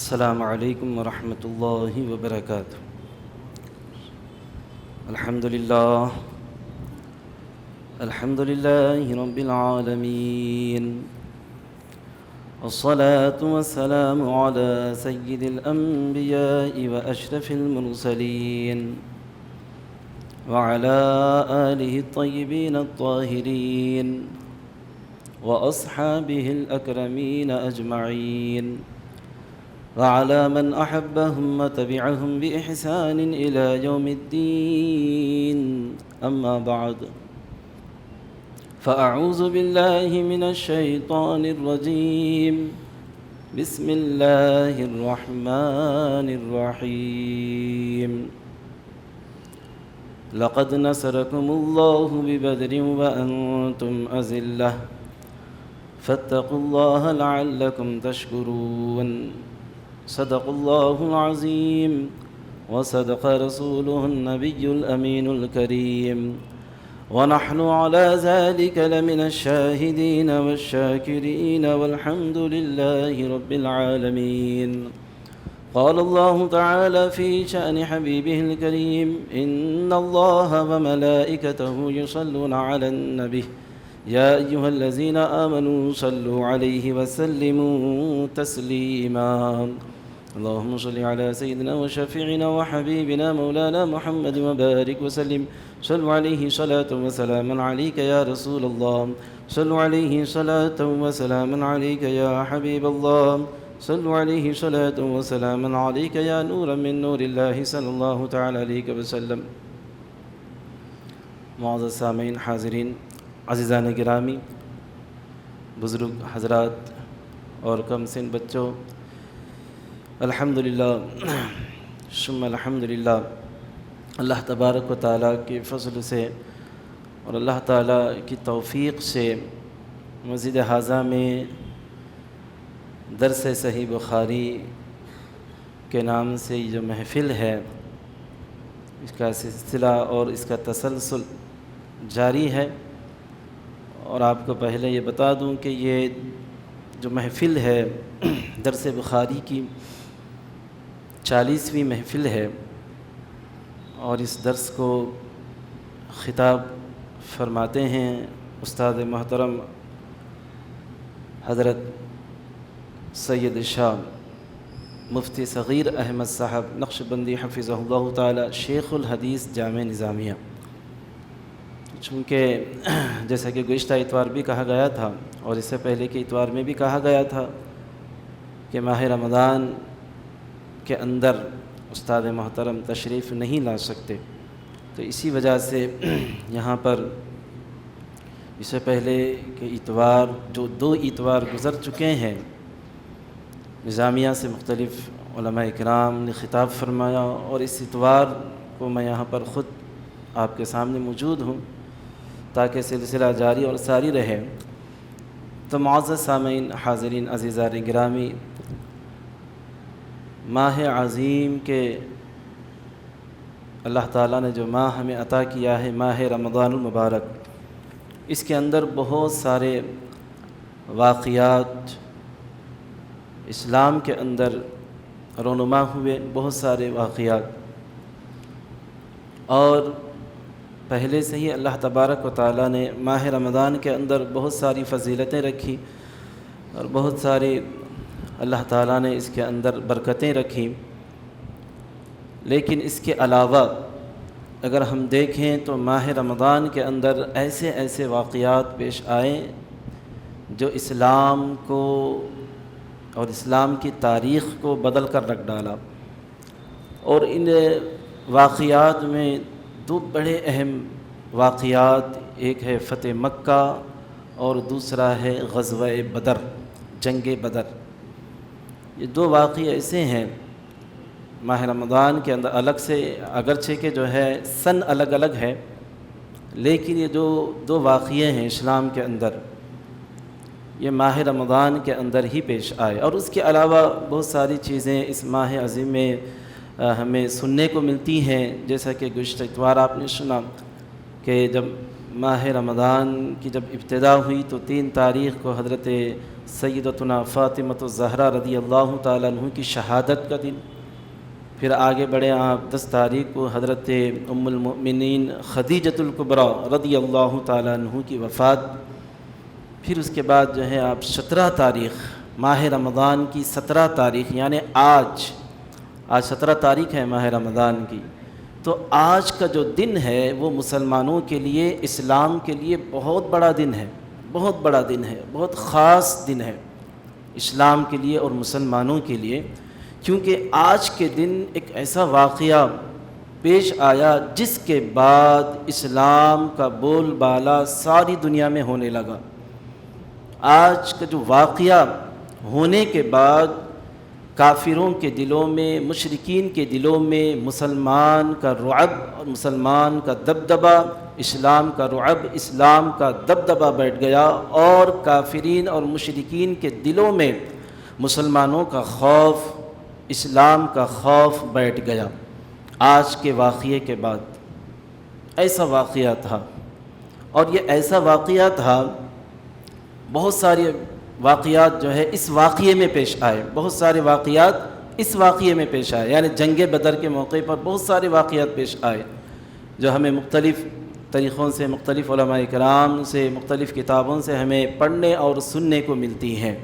السلام علیکم ورحمۃ اللہ وبرکاتہ۔ الحمد للہ رب العالمین، والصلاة والسلام على سید الانبیاء واشرف المرسلین وعلى آلہ الطیبین الطاہرین واصحابہ الاکرمین اجمعین وعلى من أحبهم وتبعهم بإحسان إلى يوم الدين، أما بعد، فأعوذ بالله من الشيطان الرجيم، بسم الله الرحمن الرحيم۔ لقد نصركم الله ببدر وأنتم أذلة فاتقوا الله لعلكم تشكرون۔ صدق الله العظيم وصدق رسوله النبي الأمين الكريم، ونحن على ذلك لمن الشاهدين والشاكرين والحمد لله رب العالمين۔ قال الله تعالى في شأن حبيبه الكريم: إن الله وملائكته يصلون على النبي يا أيها الذين آمنوا صلوا عليه وسلموا تسليما۔ اللهم صل على سيدنا وشفيعنا وحبيبنا مولانا محمد وبارك وسلم۔ صلوا عليه صلاة وسلاما عليك يا رسول الله، صلوا عليه صلاة وسلاما عليك يا حبيب الله، صلوا عليه صلاة وسلاما عليك يا نورا من نور الله صلى الله تعالى عليه وسلم۔ معزز سامعین، حاضرین، عزیزان گرامی، بزرگ حضرات اور کم سن بچوں، الحمدللہ ثم الحمدللہ، اللہ تبارک و تعالیٰ کے فضل سے اور اللہ تعالیٰ کی توفیق سے مسجد حاضہ میں درس صحیح بخاری کے نام سے یہ جو محفل ہے، اس کا سلسلہ اور اس کا تسلسل جاری ہے۔ اور آپ کو پہلے یہ بتا دوں کہ یہ جو محفل ہے درس بخاری کی 40ویں محفل ہے، اور اس درس کو خطاب فرماتے ہیں استاد محترم حضرت سید شاہ مفتی صغیر احمد صاحب نقشبندی حفظہ اللہ تعالی، شیخ الحدیث جامع نظامیہ۔ چونکہ جیسا کہ گزشتہ اتوار بھی کہا گیا تھا اور اس سے پہلے کے اتوار میں بھی کہا گیا تھا کہ ماہ رمضان کے اندر استاد محترم تشریف نہیں لا سکتے، تو اسی وجہ سے یہاں پر اس سے پہلے کہ اتوار جو 2 اتوار گزر چکے ہیں، نظامیہ سے مختلف علماء کرام نے خطاب فرمایا، اور اس اتوار کو میں یہاں پر خود آپ کے سامنے موجود ہوں تاکہ سلسلہ جاری اور ساری رہے۔ تو معزز سامعین، حاضرین، عزیزان گرامی، ماہ عظیم کے اللہ تعالیٰ نے جو ماہ ہمیں عطا کیا ہے، ماہ رمضان المبارک، اس کے اندر بہت سارے واقعات اسلام کے اندر رونما ہوئے، بہت سارے واقعات، اور پہلے سے ہی اللہ تبارک و تعالیٰ نے ماہ رمضان کے اندر بہت ساری فضیلتیں رکھی اور بہت ساری اللہ تعالیٰ نے اس کے اندر برکتیں رکھیں۔ لیکن اس کے علاوہ اگر ہم دیکھیں تو ماہ رمضان کے اندر ایسے ایسے واقعات پیش آئے جو اسلام کو اور اسلام کی تاریخ کو بدل کر رکھ ڈالا، اور ان واقعات میں 2 بڑے اہم واقعات، ایک ہے فتح مکہ اور دوسرا ہے غزوہ بدر، جنگ بدر۔ یہ 2 واقعے ایسے ہیں ماہ رمضان کے اندر، الگ سے اگرچہ کہ جو ہے سن الگ الگ ہے، لیکن یہ جو 2 واقعے ہیں اسلام کے اندر، یہ ماہ رمضان کے اندر ہی پیش آئے۔ اور اس کے علاوہ بہت ساری چیزیں اس ماہ عظیم میں ہمیں سننے کو ملتی ہیں، جیسا کہ گزشتہ اتوار آپ نے سنا کہ جب ماہ رمضان کی جب ابتدا ہوئی تو 3 تاریخ کو حضرت سیدتنا فاطمۃ الزہرا رضی اللہ تعالیٰ عنہ کی شہادت کا دن، پھر آگے بڑھے آپ 10 تاریخ کو حضرت ام المؤمنین خدیجۃ الکبریٰ رضی اللہ تعالیٰ عنہ کی وفات، پھر اس کے بعد جو ہے آپ 17 تاریخ ماہ رمضان کی 17 تاریخ یعنی آج 17 تاریخ ہے ماہ رمضان کی، تو آج کا جو دن ہے وہ مسلمانوں کے لیے، اسلام کے لیے بہت بڑا دن ہے، بہت بڑا دن ہے، بہت خاص دن ہے اسلام کے لیے اور مسلمانوں کے لیے، کیونکہ آج کے دن ایک ایسا واقعہ پیش آیا جس کے بعد اسلام کا بول بالا ساری دنیا میں ہونے لگا۔ آج کا جو واقعہ ہونے کے بعد کافروں کے دلوں میں، مشرکین کے دلوں میں مسلمان کا رعب اور مسلمان کا دبدبہ، اسلام کا رعب، اسلام کا دبدبہ بیٹھ گیا، اور کافرین اور مشرکین کے دلوں میں مسلمانوں کا خوف، اسلام کا خوف بیٹھ گیا۔ آج کے واقعے کے بعد ایسا واقعہ تھا، اور یہ ایسا واقعہ تھا، بہت سارے واقعات جو ہے اس واقعے میں پیش آئے، بہت سارے واقعات اس واقعے میں پیش آئے، یعنی جنگ بدر کے موقع پر بہت سارے واقعات پیش آئے جو ہمیں مختلف طریقوں سے، مختلف علماء کرام سے، مختلف کتابوں سے ہمیں پڑھنے اور سننے کو ملتی ہیں۔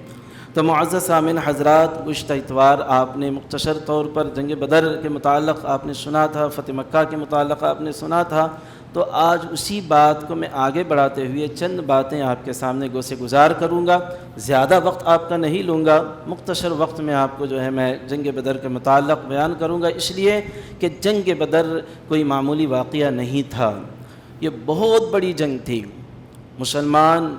تو معزز سامعین حضرات، گزشتہ اتوار آپ نے مختصر طور پر جنگ بدر کے متعلق آپ نے سنا تھا، فتح مکہ کے متعلق آپ نے سنا تھا، تو آج اسی بات کو میں آگے بڑھاتے ہوئے چند باتیں آپ کے سامنے گوشے گزار کروں گا۔ زیادہ وقت آپ کا نہیں لوں گا، مختصر وقت میں آپ کو جو ہے میں جنگ بدر کے متعلق بیان کروں گا، اس لیے کہ جنگ بدر کوئی معمولی واقعہ نہیں تھا، یہ بہت بڑی جنگ تھی۔ مسلمان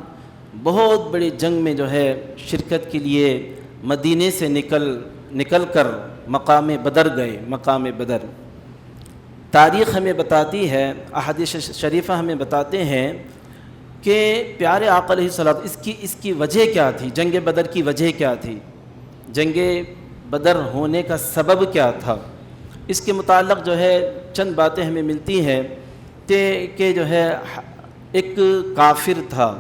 بہت بڑی جنگ میں جو ہے شرکت کے لیے مدینے سے نکل کر مقام بدر گئے۔ مقام بدر تاریخ ہمیں بتاتی ہے، احادیث شریفہ ہمیں بتاتے ہیں کہ پیارے آقا علیہ الصلوۃ اس کی وجہ کیا تھی، جنگ بدر کی وجہ کیا تھی، جنگ بدر ہونے کا سبب کیا تھا، اس کے متعلق جو ہے چند باتیں ہمیں ملتی ہیں کہ جو ہے ایک کافر تھا،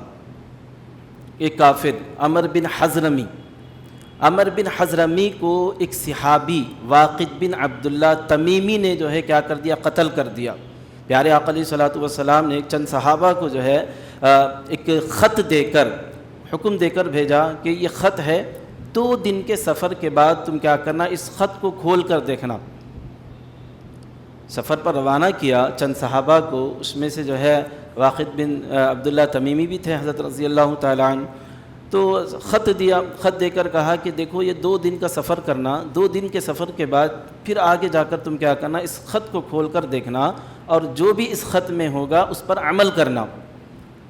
ایک کافر عمر بن حضرمی کو ایک صحابی واقد بن عبداللہ تمیمی نے جو ہے کیا کر دیا، قتل کر دیا۔ پیارے آقا علیہ الصلوۃ والسلام نے ایک چند صحابہ کو جو ہے ایک خط دے کر، حکم دے کر بھیجا کہ یہ خط ہے، 2 دن کے سفر کے بعد تم کیا کرنا، اس خط کو کھول کر دیکھنا۔ سفر پر روانہ کیا چند صحابہ کو، اس میں سے جو ہے واقد بن عبداللہ تمیمی بھی تھے حضرت رضی اللہ تعالیٰ عنہ، تو خط دے کر کہا کہ دیکھو یہ 2 دن کا سفر کرنا، 2 دن کے سفر کے بعد پھر آگے جا کر تم کیا کرنا، اس خط کو کھول کر دیکھنا اور جو بھی اس خط میں ہوگا اس پر عمل کرنا۔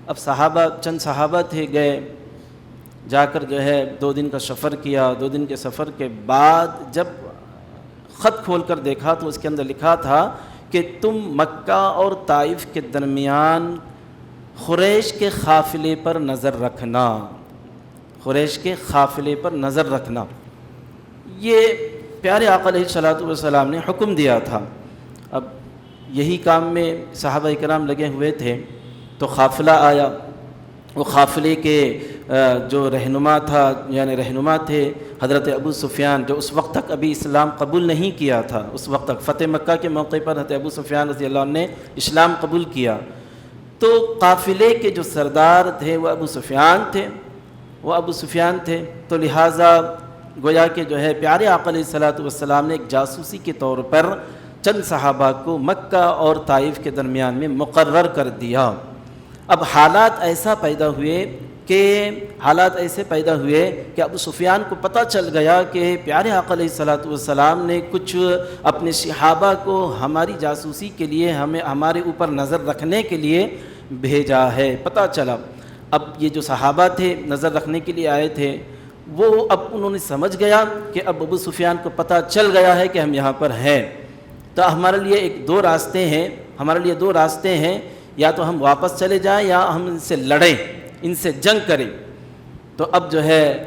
اب چند صحابہ تھے، گئے، جا کر جو ہے 2 دن کا سفر کیا۔ 2 دن کے سفر کے بعد جب خط کھول کر دیکھا تو اس کے اندر لکھا تھا کہ تم مکہ اور طائف کے درمیان قریش کے قافلے پر نظر رکھنا، قریش کے قافلے پر نظر رکھنا۔ یہ پیارے آقا علیہ الصلوۃ والسلام نے حکم دیا تھا۔ اب یہی کام میں صحابہ کرام لگے ہوئے تھے، تو قافلہ آیا، وہ قافلے کے جو رہنما تھے حضرت ابو سفیان، جو اس وقت تک ابھی اسلام قبول نہیں کیا تھا، اس وقت تک فتح مکہ کے موقع پر حضرت ابو سفیان رضی اللہ عنہ نے اسلام قبول کیا، تو قافلے کے جو سردار تھے وہ ابو سفیان تھے، تو لہٰذا گویا کہ جو ہے پیارے آقا علیہ الصلوۃ والسلام نے ایک جاسوسی کے طور پر چند صحابہ کو مکہ اور طائف کے درمیان میں مقرر کر دیا۔ اب حالات ایسے پیدا ہوئے کہ ابو سفیان کو پتہ چل گیا کہ پیارے آقا علیہ الصلوۃ والسلام نے کچھ اپنے صحابہ کو ہماری جاسوسی کے لیے، ہمارے اوپر نظر رکھنے کے لیے بھیجا ہے، پتہ چلا۔ اب یہ جو صحابہ تھے نظر رکھنے کے لیے آئے تھے، وہ اب انہوں نے سمجھ گیا کہ اب ابو سفیان کو پتہ چل گیا ہے کہ ہم یہاں پر ہیں، تو ہمارے لیے دو راستے ہیں، یا تو ہم واپس چلے جائیں یا ہم ان سے لڑیں، ان سے جنگ کریں۔ تو اب جو ہے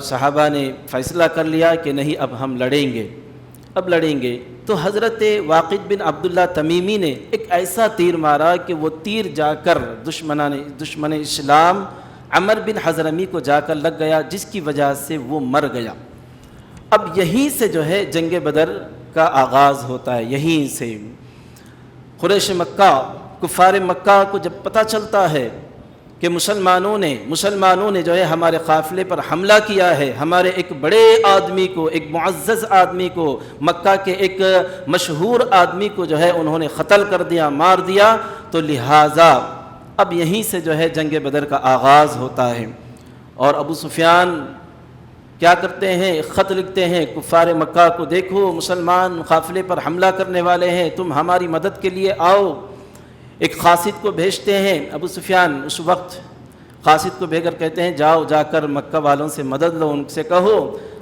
صحابہ نے فیصلہ کر لیا کہ نہیں، اب ہم لڑیں گے۔ اب لڑیں گے۔ تو حضرت واقد بن عبداللہ تمیمی نے ایک ایسا تیر مارا کہ وہ تیر جا کر دشمن اسلام عمر بن حضرمی کو جا کر لگ گیا، جس کی وجہ سے وہ مر گیا۔ اب یہیں سے جو ہے جنگ بدر کا آغاز ہوتا ہے، یہیں سے قریش مکہ، کفار مکہ کو جب پتہ چلتا ہے کہ مسلمانوں نے جو ہے ہمارے قافلے پر حملہ کیا ہے، ہمارے ایک بڑے آدمی کو، ایک معزز آدمی کو، مکہ کے ایک مشہور آدمی کو جو ہے انہوں نے قتل کر دیا، مار دیا، تو لہٰذا اب یہیں سے جو ہے جنگ بدر کا آغاز ہوتا ہے۔ اور ابو سفیان کیا کرتے ہیں؟ ایک خط لکھتے ہیں کفار مکہ کو، دیکھو مسلمان قافلے پر حملہ کرنے والے ہیں، تم ہماری مدد کے لیے آؤ۔ ایک قاصد کو بھیجتے ہیں ابو سفیان، اس وقت قاصد کو بھیج کر کہتے ہیں جاؤ جا کر مکہ والوں سے مدد لو، ان سے کہو۔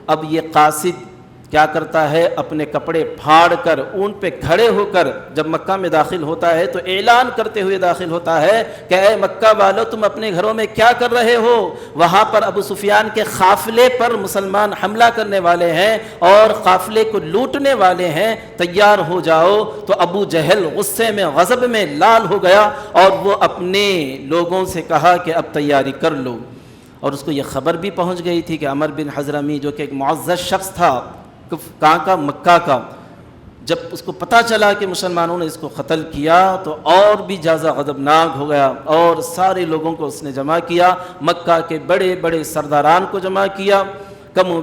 اب یہ قاصد کیا کرتا ہے؟ اپنے کپڑے پھاڑ کر اونٹ پہ کھڑے ہو کر جب مکہ میں داخل ہوتا ہے تو اعلان کرتے ہوئے داخل ہوتا ہے کہ اے مکہ والو، تم اپنے گھروں میں کیا کر رہے ہو؟ وہاں پر ابو سفیان کے قافلے پر مسلمان حملہ کرنے والے ہیں اور قافلے کو لوٹنے والے ہیں، تیار ہو جاؤ۔ تو ابو جہل غصے میں، غضب میں لال ہو گیا اور وہ اپنے لوگوں سے کہا کہ اب تیاری کر لو۔ اور اس کو یہ خبر بھی پہنچ گئی تھی کہ عمر بن حضرمی جو کہ ایک معزز شخص تھا، کہاں کا؟ مکہ کا، جب اس کو پتہ چلا کہ مسلمانوں نے اس کو قتل کیا تو اور بھی زیادہ غضبناک ہو گیا اور سارے لوگوں کو اس نے جمع کیا، مکہ کے بڑے بڑے سرداران کو جمع کیا، کم و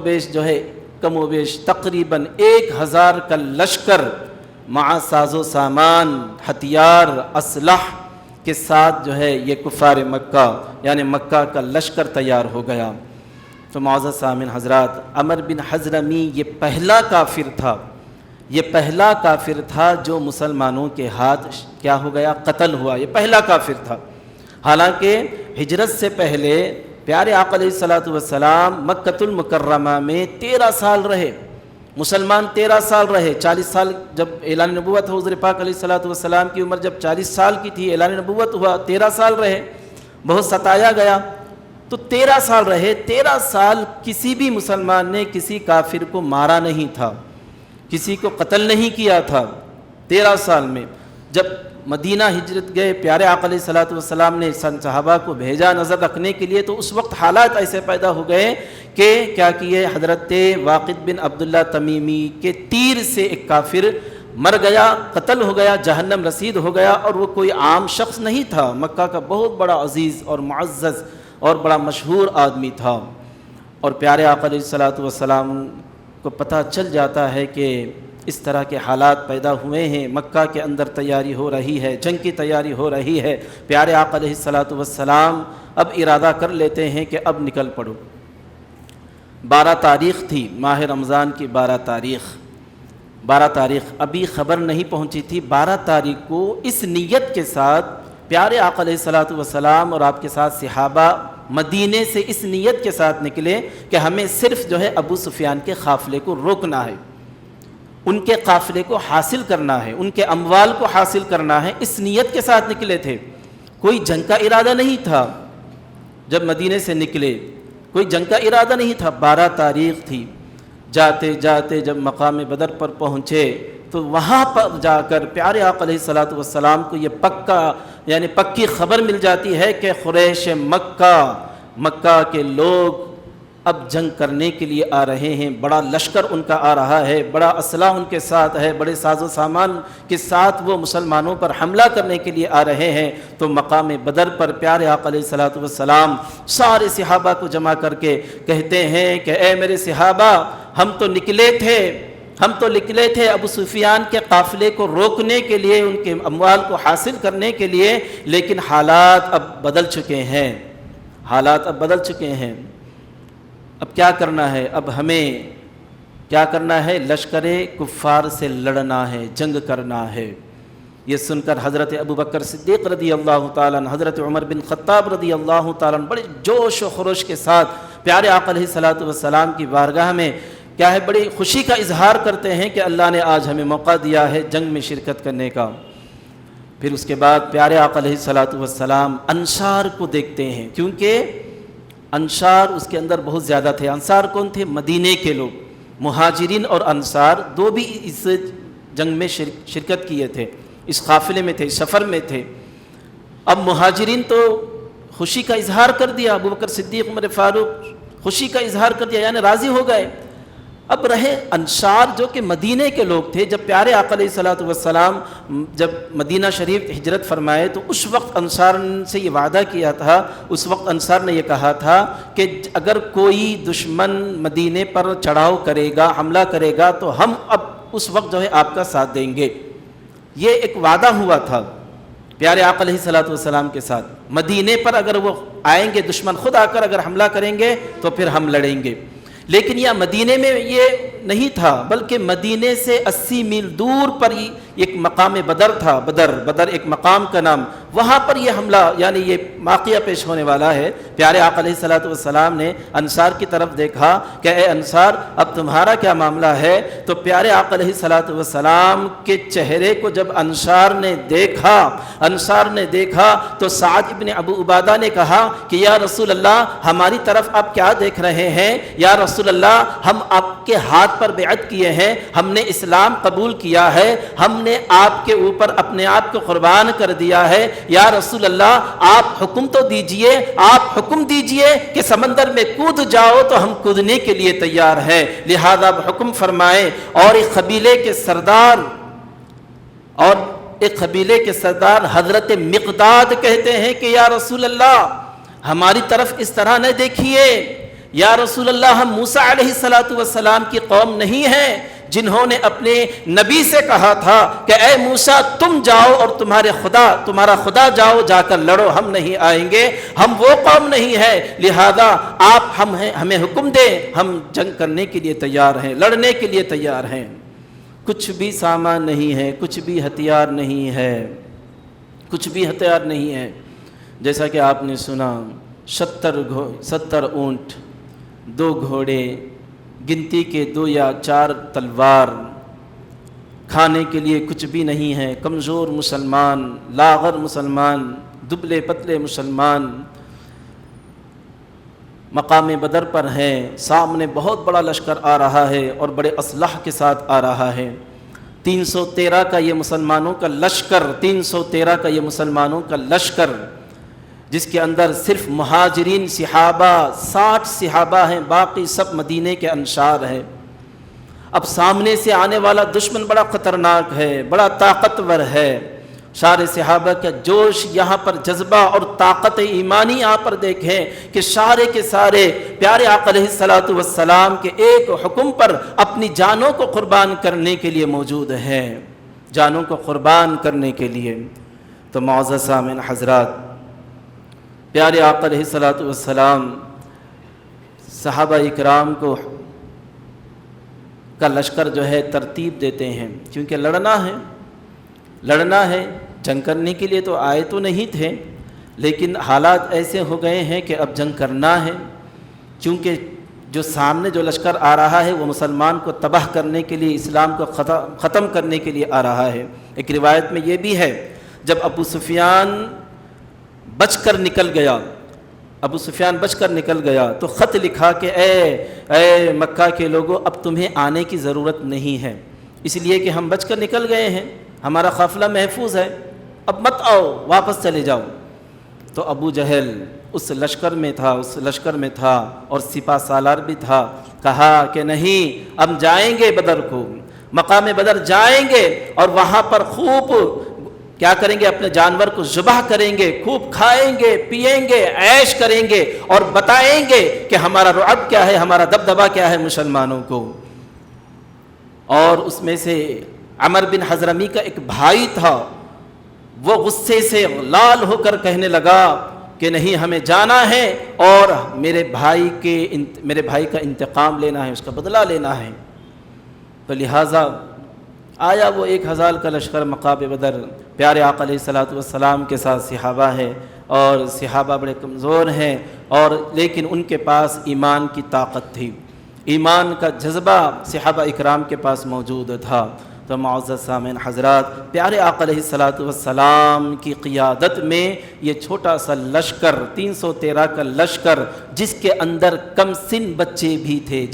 بیش تقریباً 1000 کا لشکر مع ساز و سامان، ہتھیار، اسلحہ کے ساتھ جو ہے یہ کفار مکہ یعنی مکہ کا لشکر تیار ہو گیا۔ تو معزز سامعین حضرات، عمر بن حضرمی یہ پہلا کافر تھا جو مسلمانوں کے ہاتھ کیا ہو گیا؟ قتل ہوا۔ یہ پہلا کافر تھا۔ حالانکہ ہجرت سے پہلے پیارے آقا علیہ الصلوۃ والسلام مکۃ المکرمہ میں 13 سال رہے، مسلمان 13 سال رہے۔ 40 سال جب اعلان نبوت ہو، حضور پاک علیہ الصلوۃ والسلام کی عمر جب 40 سال کی تھی، اعلان نبوت ہوا، 13 سال رہے، بہت ستایا گیا۔ تو 13 سال رہے، 13 سال کسی بھی مسلمان نے کسی کافر کو مارا نہیں تھا، کسی کو قتل نہیں کیا تھا 13 سال میں۔ جب مدینہ ہجرت گئے، پیارے آقا علیہ الصلوۃ والسلام نے صحابہ کو بھیجا نظر رکھنے کے لیے، تو اس وقت حالات ایسے پیدا ہو گئے کہ کیا کیے؟ حضرت واقد بن عبداللہ تمیمی کے تیر سے ایک کافر مر گیا، قتل ہو گیا، جہنم رسید ہو گیا، اور وہ کوئی عام شخص نہیں تھا، مکہ کا بہت بڑا عزیز اور معزز اور بڑا مشہور آدمی تھا۔ اور پیارے آقا علیہ الصلوۃ والسلام کو پتہ چل جاتا ہے کہ اس طرح کے حالات پیدا ہوئے ہیں، مکہ کے اندر تیاری ہو رہی ہے، جنگ کی تیاری ہو رہی ہے۔ پیارے آقا علیہ الصلوۃ والسلام اب ارادہ کر لیتے ہیں کہ اب نکل پڑو۔ 12 تاریخ تھی، ماہ رمضان کی 12 تاریخ ابھی خبر نہیں پہنچی تھی۔ 12 تاریخ کو اس نیت کے ساتھ پیارے آقا علیہ الصلوۃ والسلام اور آپ کے ساتھ صحابہ مدینے سے اس نیت کے ساتھ نکلے کہ ہمیں صرف جو ہے ابو سفیان کے قافلے کو روکنا ہے، ان کے قافلے کو حاصل کرنا ہے، ان کے اموال کو حاصل کرنا ہے، اس نیت کے ساتھ نکلے تھے۔ کوئی جنگ کا ارادہ نہیں تھا، جب مدینے سے نکلے کوئی جنگ کا ارادہ نہیں تھا۔ 12 تاریخ تھی، جاتے جاتے جب مقام بدر پر پہنچے تو وہاں پر جا کر پیارے آقا علیہ الصلوۃ والسلام کو یہ پکی خبر مل جاتی ہے کہ قریش مکہ کے لوگ اب جنگ کرنے کے لیے آ رہے ہیں، بڑا لشکر ان کا آ رہا ہے، بڑا اسلحہ ان کے ساتھ ہے، بڑے ساز و سامان کے ساتھ وہ مسلمانوں پر حملہ کرنے کے لیے آ رہے ہیں۔ تو مقام بدر پر پیارے آقا علیہ الصلوۃ والسلام سارے صحابہ کو جمع کر کے کہتے ہیں کہ اے میرے صحابہ، ہم تو نکلے تھے ابو سفیان کے قافلے کو روکنے کے لیے، ان کے اموال کو حاصل کرنے کے لیے، لیکن حالات اب بدل چکے ہیں۔ اب کیا کرنا ہے؟ اب ہمیں کیا کرنا ہے؟ لشکر کفار سے لڑنا ہے، جنگ کرنا ہے۔ یہ سن کر حضرت ابوبکر صدیق رضی اللہ تعالیٰ عنہ، حضرت عمر بن خطاب رضی اللہ تعالیٰ عنہ بڑے جوش و خروش کے ساتھ پیارے آقا علیہ الصلوۃ والسلام کی بارگاہ میں کیا ہے بڑی خوشی کا اظہار کرتے ہیں کہ اللہ نے آج ہمیں موقع دیا ہے جنگ میں شرکت کرنے کا۔ پھر اس کے بعد پیارے آقا علیہ الصلوۃ والسلام انصار کو دیکھتے ہیں، کیونکہ انصار اس کے اندر بہت زیادہ تھے۔ انصار کون تھے؟ مدینے کے لوگ، مہاجرین اور انصار دو بھی اس جنگ میں شرکت کیے تھے، اس قافلے میں تھے، سفر میں تھے۔ اب مہاجرین تو خوشی کا اظہار کر دیا، ابو بکر صدیق، عمر فاروق خوشی کا اظہار کر دیا، یعنی راضی ہو گئے۔ اب رہے انصار جو کہ مدینہ کے لوگ تھے۔ جب پیارے آقا علیہ الصلوۃ والسلام جب مدینہ شریف ہجرت فرمائے تو اس وقت انصار سے یہ وعدہ کیا تھا، اس وقت انصار نے یہ کہا تھا کہ اگر کوئی دشمن مدینہ پر چڑھاؤ کرے گا، حملہ کرے گا تو ہم اب اس وقت جو ہے آپ کا ساتھ دیں گے۔ یہ ایک وعدہ ہوا تھا پیارے آقا علیہ الصلوۃ والسلام کے ساتھ، مدینہ پر اگر وہ آئیں گے، دشمن خود آ کر اگر حملہ کریں گے تو پھر ہم لڑیں گے۔ لیکن یہ مدینہ میں یہ نہیں تھا، بلکہ مدینہ سے 80 میل دور پر ہی ایک مقام بدر تھا، بدر ایک مقام کا نام، وہاں پر یہ حملہ یعنی یہ واقعہ پیش ہونے والا ہے۔ پیارے آقا علیہ الصلوۃ والسلام نے انصار کی طرف دیکھا کہ اے انصار اب تمہارا کیا معاملہ ہے؟ تو پیارے آقا علیہ الصلوۃ والسلام کے چہرے کو جب انصار نے دیکھا تو سعد ابن ابو عبادہ نے کہا کہ یا رسول اللہ ہماری طرف آپ کیا دیکھ رہے ہیں؟ یا رسول اللہ ہم آپ کے ہاتھ پر بیعت کیے ہیں، ہم نے اسلام قبول کیا ہے، ہم نے آپ کے اوپر اپنے آپ کو قربان کر دیا ہے، یا رسول اللہ آپ حکم تو دیجئے، آپ حکم دیجئے کہ سمندر میں کود جاؤ تو ہم کودنے کے لیے تیار ہیں، لہذا اب حکم فرمائیں۔ اور ایک قبیلے کے سردار حضرت مقداد کہتے ہیں کہ یا رسول اللہ ہماری طرف اس طرح نہ دیکھیے، یا رسول اللہ ہم موسیٰ علیہ الصلوۃ والسلام کی قوم نہیں ہیں جنہوں نے اپنے نبی سے کہا تھا کہ اے موسیٰ تم جاؤ اور تمہارا خدا جاؤ، جا کر لڑو، ہم نہیں آئیں گے، ہم وہ قوم نہیں ہے، لہذا آپ ہمیں حکم دیں، ہم جنگ کرنے کے لیے تیار ہیں، لڑنے کے لیے تیار ہیں۔ کچھ بھی سامان نہیں ہے، کچھ بھی ہتھیار نہیں ہے، جیسا کہ آپ نے سنا 70 اونٹ، 2 گھوڑے، گنتی کے 2 یا 4 تلوار، کھانے کے لیے کچھ بھی نہیں ہے، کمزور مسلمان، لاغر مسلمان، دبلے پتلے مسلمان مقام بدر پر ہیں، سامنے بہت بڑا لشکر آ رہا ہے اور بڑے اسلحہ کے ساتھ آ رہا ہے۔ 313 کا یہ مسلمانوں کا لشکر، جس کے اندر صرف مہاجرین صحابہ 60 صحابہ ہیں، باقی سب مدینے کے انصار ہیں۔ اب سامنے سے آنے والا دشمن بڑا خطرناک ہے، بڑا طاقتور ہے۔ سارے صحابہ کا جوش یہاں پر، جذبہ اور طاقت ایمانی یہاں پر دیکھیں کہ سارے کے سارے پیارے آقا علیہ الصلوۃ والسلام کے ایک حکم پر اپنی جانوں کو قربان کرنے کے لیے موجود ہیں، جانوں کو قربان کرنے کے لیے۔ تو معزز سامعین حضرات، پیارے آقا علیہ الصلوۃ والسلام صحابہ اکرام کو کا لشکر جو ہے ترتیب دیتے ہیں، کیونکہ لڑنا ہے، جنگ کرنے کے لیے تو آئے تو نہیں تھے، لیکن حالات ایسے ہو گئے ہیں کہ اب جنگ کرنا ہے، کیونکہ جو سامنے جو لشکر آ رہا ہے وہ مسلمان کو تباہ کرنے کے لیے، اسلام کو ختم کرنے کے لیے آ رہا ہے۔ ایک روایت میں یہ بھی ہے، جب ابو سفیان بچ کر نکل گیا تو خط لکھا کہ اے مکہ کے لوگوں اب تمہیں آنے کی ضرورت نہیں ہے، اس لیے کہ ہم بچ کر نکل گئے ہیں، ہمارا قافلہ محفوظ ہے، اب مت آؤ، واپس چلے جاؤ۔ تو ابو جہل اس لشکر میں تھا اور سپہ سالار بھی تھا، کہا کہ نہیں، اب جائیں گے بدر کو، مقام بدر جائیں گے اور وہاں پر خوب کیا کریں گے، اپنے جانور کو ذبح کریں گے، خوب کھائیں گے، پیئیں گے، عیش کریں گے اور بتائیں گے کہ ہمارا رعب کیا ہے، ہمارا دبدبہ کیا ہے مسلمانوں کو۔ اور اس میں سے عمر بن حضرمی کا ایک بھائی تھا، وہ غصے سے لال ہو کر کہنے لگا کہ نہیں، ہمیں جانا ہے اور میرے بھائی کا انتقام لینا ہے، اس کا بدلہ لینا ہے۔ تو لہٰذا آیا وہ 1000 کا لشکر مقام بدر، پیارے آقا علیہ الصلوۃ والسلام کے ساتھ صحابہ ہے، اور صحابہ بڑے کمزور ہیں، اور لیکن ان کے پاس ایمان کی طاقت تھی، ایمان کا جذبہ صحابہ اکرام کے پاس موجود تھا۔ تو معزز سامعین حضرات، پیارے آقا علیہ الصلوۃ والسلام کی قیادت میں یہ چھوٹا سا لشکر 313 کا لشکر، جس کے اندر کم سن بچے بھی تھے،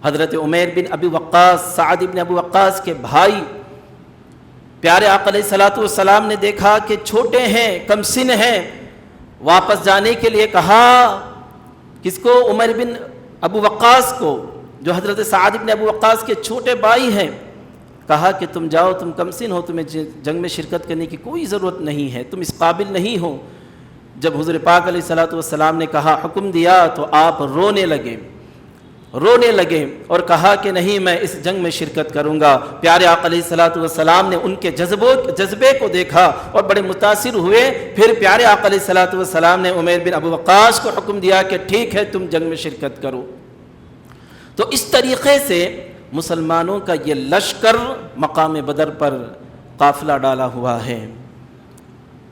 حضرت عمیر بن ابی وقاص، سعد بن ابی وقاص کے بھائی، پیارے آقا علیہ الصلوۃ والسلام نے دیکھا کہ چھوٹے ہیں، کم سن ہیں، واپس جانے کے لیے کہا کس کو؟ عمر بن ابو وقاص کو، جو حضرت سعد بن ابو وقاص کے چھوٹے بھائی ہیں، کہا کہ تم جاؤ، تم کم سن ہو، تمہیں جنگ میں شرکت کرنے کی کوئی ضرورت نہیں ہے، تم اس قابل نہیں ہو۔ جب حضور پاک علیہ الصلوۃ والسلام نے کہا، حکم دیا، تو آپ رونے لگے اور کہا کہ نہیں، میں اس جنگ میں شرکت کروں گا۔ پیارے آقا علیہ الصلوۃ والسلام نے ان کے جذبے کو دیکھا اور بڑے متاثر ہوئے۔ پھر پیارے آقا علیہ الصلوۃ والسلام نے عمیر بن ابو وقاص کو حکم دیا کہ ٹھیک ہے، تم جنگ میں شرکت کرو۔ تو اس طریقے سے مسلمانوں کا یہ لشکر مقام بدر پر قافلہ ڈالا ہوا ہے،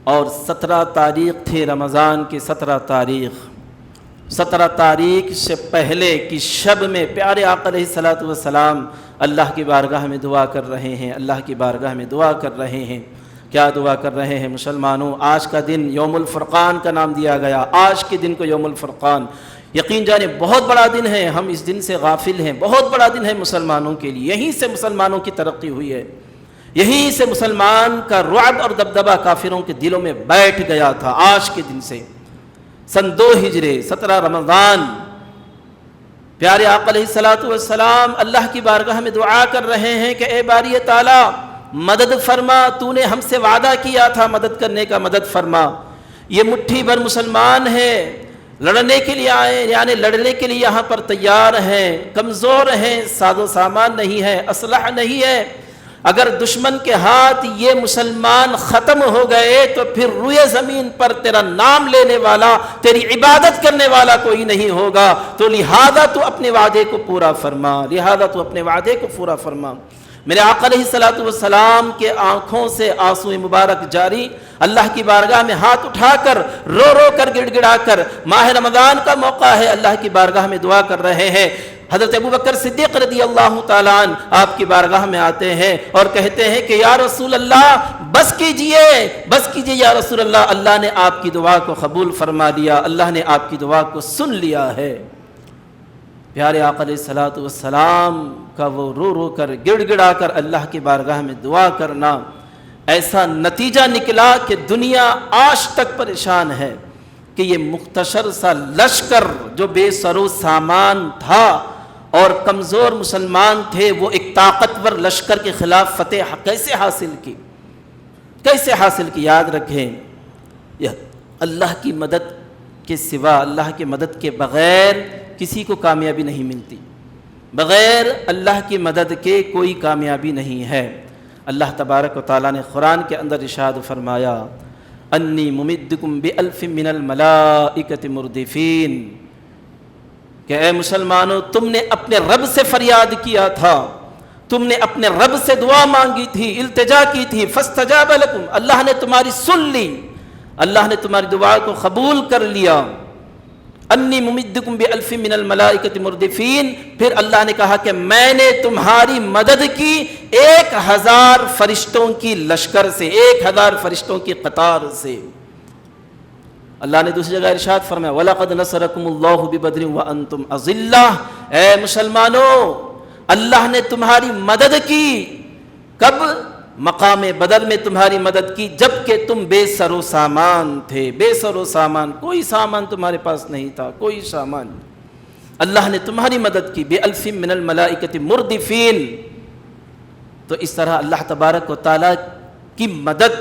اور 17 تاریخ تھے رمضان کی 17 تاریخ سے پہلے کی شب میں پیارے آقا علیہ الصلوۃ والسلام اللہ کی بارگاہ میں دعا کر رہے ہیں، اللہ کی بارگاہ میں دعا کر رہے ہیں۔ کیا دعا کر رہے ہیں مسلمانوں؟ آج کا دن یوم الفرقان کا نام دیا گیا، آج کے دن کو یوم الفرقان۔ یقین جانے بہت بڑا دن ہے، ہم اس دن سے غافل ہیں، بہت بڑا دن ہے مسلمانوں کے لیے۔ یہیں سے مسلمانوں کی ترقی ہوئی ہے، یہیں سے مسلمان کا رعب اور دبدبہ کافروں کے دلوں میں بیٹھ گیا تھا۔ آج کے دن سے سن 2 ہجری 17 رمضان، پیارے آقا علیہ الصلوۃ والسلام اللہ کی بارگاہ میں دعا کر رہے ہیں کہ اے باری تعالی مدد فرما، تو نے ہم سے وعدہ کیا تھا مدد کرنے کا، مدد فرما۔ یہ مٹھی بھر مسلمان ہیں، لڑنے کے لیے آئے، یعنی لڑنے کے لیے یہاں پر تیار ہیں، کمزور ہیں، ساز و سامان نہیں ہے، اسلحہ نہیں ہے۔ اگر دشمن کے ہاتھ یہ مسلمان ختم ہو گئے تو پھر روئے زمین پر تیرا نام لینے والا، تیری عبادت کرنے والا کوئی نہیں ہوگا، تو لہذا تو اپنے وعدے کو پورا فرما۔ میرے آقا علیہ الصلوۃ والسلام کے آنکھوں سے آنسو مبارک جاری، اللہ کی بارگاہ میں ہاتھ اٹھا کر رو کر گڑ گڑا کر، ماہ رمضان کا موقع ہے، اللہ کی بارگاہ میں دعا کر رہے ہیں۔ حضرت ابوبکر صدیق رضی اللہ تعالیٰ عنہ آپ کی بارگاہ میں آتے ہیں اور کہتے ہیں کہ یا رسول اللہ بس کیجئے یا رسول اللہ، اللہ نے آپ کی دعا کو قبول فرما لیا، اللہ نے آپ کی دعا کو سن لیا ہے۔ پیارے آقا علیہ الصلوۃ والسلام کا وہ رو کر گڑ گڑا کر اللہ کی بارگاہ میں دعا کرنا، ایسا نتیجہ نکلا کہ دنیا آج تک پریشان ہے کہ یہ مختصر سا لشکر جو بے سر و سامان تھا اور کمزور مسلمان تھے، وہ ایک طاقتور لشکر کے خلاف فتح کیسے حاصل کی؟ یاد رکھیں، اللہ کی مدد کے سوا، اللہ کی مدد کے بغیر کسی کو کامیابی نہیں ملتی، بغیر اللہ کی مدد کے کوئی کامیابی نہیں ہے۔ اللہ تبارک و تعالیٰ نے قرآن کے اندر ارشاد فرمایا، انی ممدکم بألف من الملائکۃ مردفین، کہ اے مسلمانوں تم نے اپنے رب سے فریاد کیا تھا، تم نے اپنے رب سے دعا مانگی تھی، التجا کی تھی، فاستجاب لکم، اللہ نے تمہاری سن لی، اللہ نے تمہاری دعا کو قبول کر لیا۔ انی ممدکم بألف من الملائکۃ مردفین، پھر اللہ نے کہا کہ میں نے تمہاری مدد کی 1000 فرشتوں کی لشکر سے، 1000 فرشتوں کی قطار سے۔ اللہ نے دوسری جگہ ارشاد فرمایا وَلَقَدْ نَصَرَكُمُ اللَّهُ بِبَدْرٍ وَأَنْتُمْ أَذِلَّةٌ، اے مسلمانوں اللہ نے تمہاری مدد کی، کب؟ مقام بدر میں تمہاری مدد کی جبکہ تم بے سر و سامان تھے، بے سر و سامان، کوئی سامان تمہارے پاس نہیں تھا، کوئی سامان۔ اللہ نے تمہاری مدد کی بِأَلْفٍ مِّنَ الْمَلَائِكَةِ مُرْدِفِينَ۔ تو اس طرح اللہ تبارک و تعالیٰ کی مدد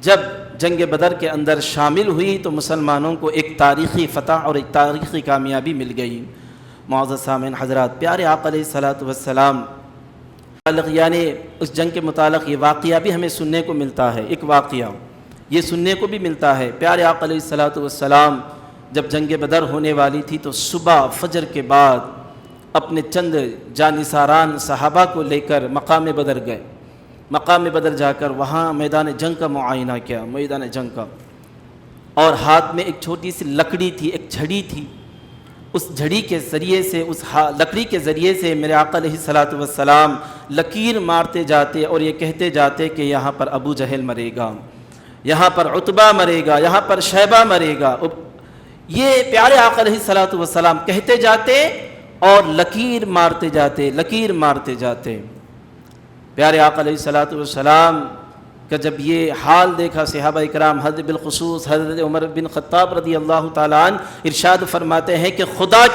جب جنگ بدر کے اندر شامل ہوئی تو مسلمانوں کو ایک تاریخی فتح اور ایک تاریخی کامیابی مل گئی۔ معزز سامعین حضرات، پیارے آقا علیہ الصلوۃ والسلام یعنی اس جنگ کے متعلق یہ واقعہ بھی ہمیں سننے کو ملتا ہے، ایک واقعہ یہ سننے کو بھی ملتا ہے۔ پیارے آقا علیہ الصلوۃ والسلام جب جنگ بدر ہونے والی تھی تو صبح فجر کے بعد اپنے چند جانثاران صحابہ کو لے کر مقام بدر گئے۔ مقام بدر جا کر وہاں میدان جنگ کا معائنہ کیا، میدان جنگ کا، اور ہاتھ میں ایک چھوٹی سی لکڑی تھی، ایک جھڑی تھی، اس جھڑی کے ذریعے سے، اس لکڑی کے ذریعے سے میرے آقا علیہ الصلوۃ والسلام لکیر مارتے جاتے اور یہ کہتے جاتے کہ یہاں پر ابو جہل مرے گا، یہاں پر عتبہ مرے گا، یہاں پر شیبہ مرے گا۔ یہ پیارے آقا علیہ الصلوۃ والسلام کہتے جاتے اور لکیر مارتے جاتے. پیارے آقا علیہ الصلوۃ والسلام کا جب یہ حال دیکھا صحابہ اکرام، حضرت بالخصوص حضرت عمر بن خطاب رضی اللہ تعالیٰ عنہ ارشاد فرماتے ہیں کہ خدا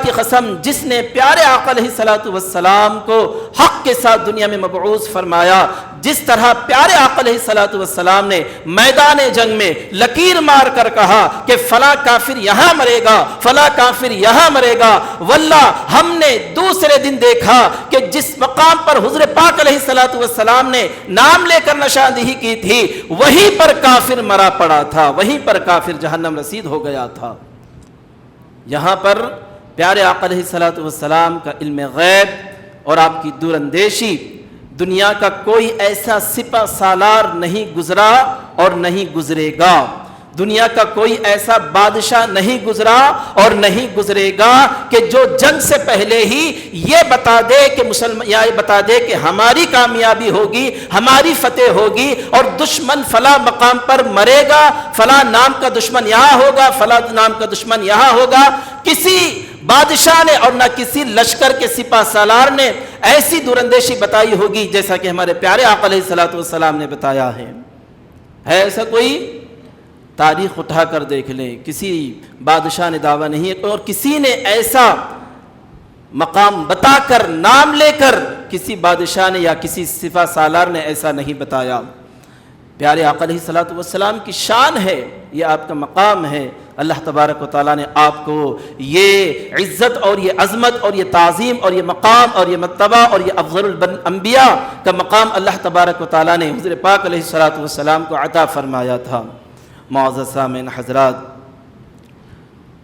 کی قسم جس نے پیارے آقا علیہ الصلوۃ والسلام کو حق کے ساتھ دنیا میں مبعوث فرمایا، جس طرح پیارے آقا علیہ الصلوۃ والسلام نے میدان جنگ میں لکیر مار کر کہا کہ فلاں کافر یہاں مرے گا، فلاں کافر یہاں مرے گا، واللہ ہم نے دوسرے دن دیکھا کہ جس مقام پر حضور پاک علیہ الصلوۃ والسلام نے نام لے کر نشاندہی کی تھی وہیں پر کافر مرا پڑا تھا، وہیں پر کافر جہنم رسید ہو گیا تھا. یہاں پر پیارے آقا علیہ الصلوۃ والسلام کا علم غیب اور آپ کی دور اندیشی، دنیا کا کوئی ایسا سپہ سالار نہیں گزرا اور نہیں گزرے گا، دنیا کا کوئی ایسا بادشاہ نہیں گزرا اور نہیں گزرے گا کہ جو جنگ سے پہلے ہی یہ بتا دے کہ ہماری کامیابی ہوگی، ہماری فتح ہوگی اور دشمن فلاں مقام پر مرے گا، فلاں نام کا دشمن یہاں ہوگا، فلاں نام کا دشمن یہاں ہوگا. کسی بادشاہ نے اور نہ کسی لشکر کے سپہ سالار نے ایسی دوراندیشی بتائی ہوگی جیسا کہ ہمارے پیارے آقا علیہ الصلوۃ والسلام نے بتایا ہے ایسا کوئی تاریخ اٹھا کر دیکھ لیں، کسی بادشاہ نے دعویٰ نہیں ہے اور کسی نے ایسا مقام بتا کر نام لے کر کسی بادشاہ نے یا کسی سپہ سالار نے ایسا نہیں بتایا. پیارے آقا علیہ الصلوۃ والسلام کی شان ہے، یہ آپ کا مقام ہے. اللہ تبارک و تعالیٰ نے آپ کو یہ عزت اور یہ عظمت اور یہ تعظیم اور یہ مقام اور یہ مرتبہ اور یہ افضل الانبیاء کا مقام اللہ تبارک و تعالیٰ نے حضور پاک علیہ الصلوۃ والسلام کو عطا فرمایا تھا. معزز سامعین حضرات،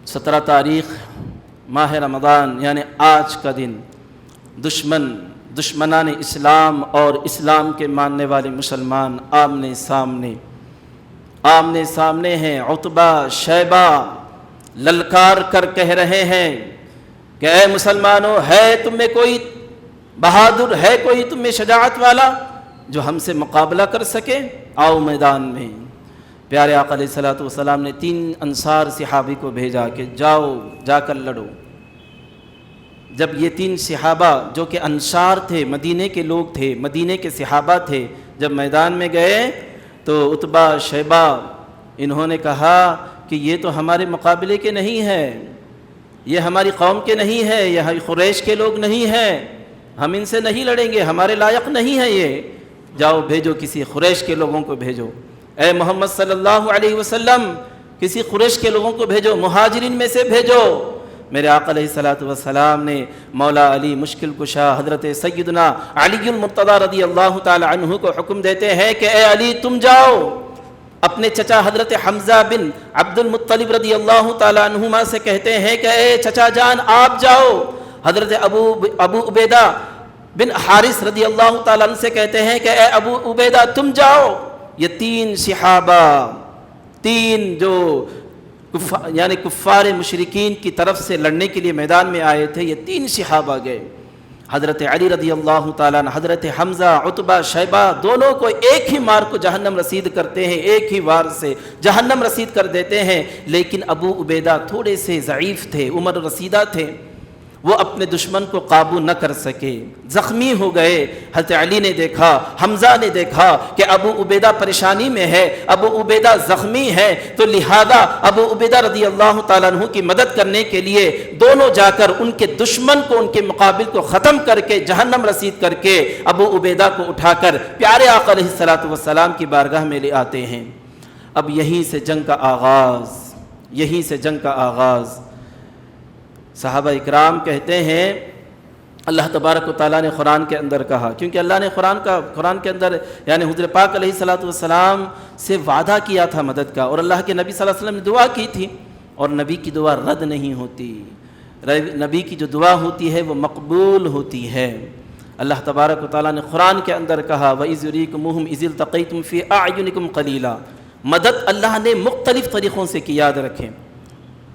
17 تاریخ ماہ رمضان یعنی آج کا دن دشمنان اسلام اور اسلام کے ماننے والے مسلمان آمنے سامنے ہیں. عتبہ شیبہ للکار کر کہہ رہے ہیں کہ اے مسلمانوں، ہے تم میں کوئی بہادر، ہے کوئی تم میں شجاعت والا جو ہم سے مقابلہ کر سکے؟ آؤ میدان میں. پیارے آقا علیہ الصلوۃ والسلام نے 3 انصار صحابی کو بھیجا کہ جا کر لڑو. جب یہ 3 صحابہ جو کہ انصار تھے، مدینے کے لوگ تھے، مدینے کے صحابہ تھے، جب میدان میں گئے تو عتبہ شیبہ انہوں نے کہا کہ یہ تو ہمارے مقابلے کے نہیں ہیں، یہ ہماری قوم کے نہیں ہیں، یہ قریش کے لوگ نہیں ہیں، ہم ان سے نہیں لڑیں گے، ہمارے لائق نہیں ہے یہ. جاؤ بھیجو، کسی قریش کے لوگوں کو بھیجو. اے محمد صلی اللہ علیہ وسلم، کسی قریش کے لوگوں کو بھیجو، مہاجرین میں سے بھیجو. میرے آقا علیہ الصلوۃ والسلام نے مولا علی مشکل کشا حضرت سیدنا علی المرتضیٰ رضی اللہ تعالی عنہ کو حکم دیتے ہیں کہ اے علی تم جاؤ. اپنے چچا حضرت حمزہ بن عبد المطلب رضی اللہ تعالی عنہما سے کہتے ہیں کہ اے چچا جان آپ جاؤ. حضرت ابو عبیدہ بن حارث رضی اللہ تعالی عنہ سے کہتے ہیں کہ اے ابو عبیدہ تم جاؤ. یہ 3 صحابہ، 3 جو یعنی کفار مشرکین کی طرف سے لڑنے کے لیے میدان میں آئے تھے، یہ 3 صحابہ گئے. حضرت علی رضی اللہ تعالیٰ عنہ، حضرت حمزہ، عتبہ شیبہ دونوں کو ایک ہی مار کو جہنم رسید کرتے ہیں، ایک ہی وار سے جہنم رسید کر دیتے ہیں. لیکن ابو عبیدہ تھوڑے سے ضعیف تھے، عمر رسیدہ تھے، وہ اپنے دشمن کو قابو نہ کر سکے، زخمی ہو گئے. حضرت علی نے دیکھا، حمزہ نے دیکھا کہ ابو عبیدہ پریشانی میں ہے، ابو عبیدہ زخمی ہے، تو لہذا ابو عبیدہ رضی اللہ تعالیٰ عنہ کی مدد کرنے کے لیے دونوں جا کر ان کے دشمن کو، ان کے مقابل کو ختم کر کے جہنم رسید کر کے ابو عبیدہ کو اٹھا کر پیارے آقا علیہ الصلوۃ والسلام کی بارگاہ میں لے آتے ہیں. اب یہیں سے جنگ کا آغاز. صحابہ اکرام کہتے ہیں اللہ تبارک و تعالیٰ نے قرآن کے اندر کہا، کیونکہ اللہ نے قرآن کے اندر یعنی حضور پاک علیہ الصلوۃ والسلام سے وعدہ کیا تھا مدد کا، اور اللہ کے نبی صلی اللہ علیہ وسلم نے دعا کی تھی، اور نبی کی دعا رد نہیں ہوتی. نبی کی جو دعا ہوتی ہے وہ مقبول ہوتی ہے. اللہ تبارک و تعالیٰ نے قرآن کے اندر کہا وَإِذْ يُرِيكُمُوهُمْ إِذِ الْتَقَيْتُمْ فِي أَعْيُنِكُمْ قَلِيلًا. مدد اللہ نے مختلف طریقوں سے کی، یاد رکھیں.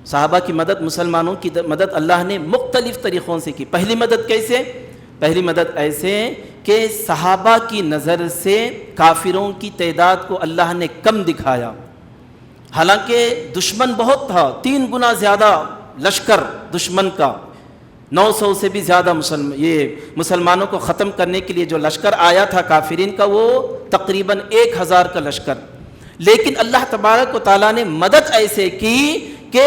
صحابہ کی مدد، مسلمانوں کی مدد اللہ نے مختلف طریقوں سے کی. پہلی مدد کیسے؟ پہلی مدد ایسے کہ صحابہ کی نظر سے کافروں کی تعداد کو اللہ نے کم دکھایا، حالانکہ دشمن بہت تھا، 3 گنا زیادہ لشکر دشمن کا 900 سے بھی زیادہ مسلمانوں کو ختم کرنے کے لیے جو لشکر آیا تھا کافرین کا، وہ تقریباً 1000 کا لشکر. لیکن اللہ تبارک و تعالیٰ نے مدد ایسے کی کہ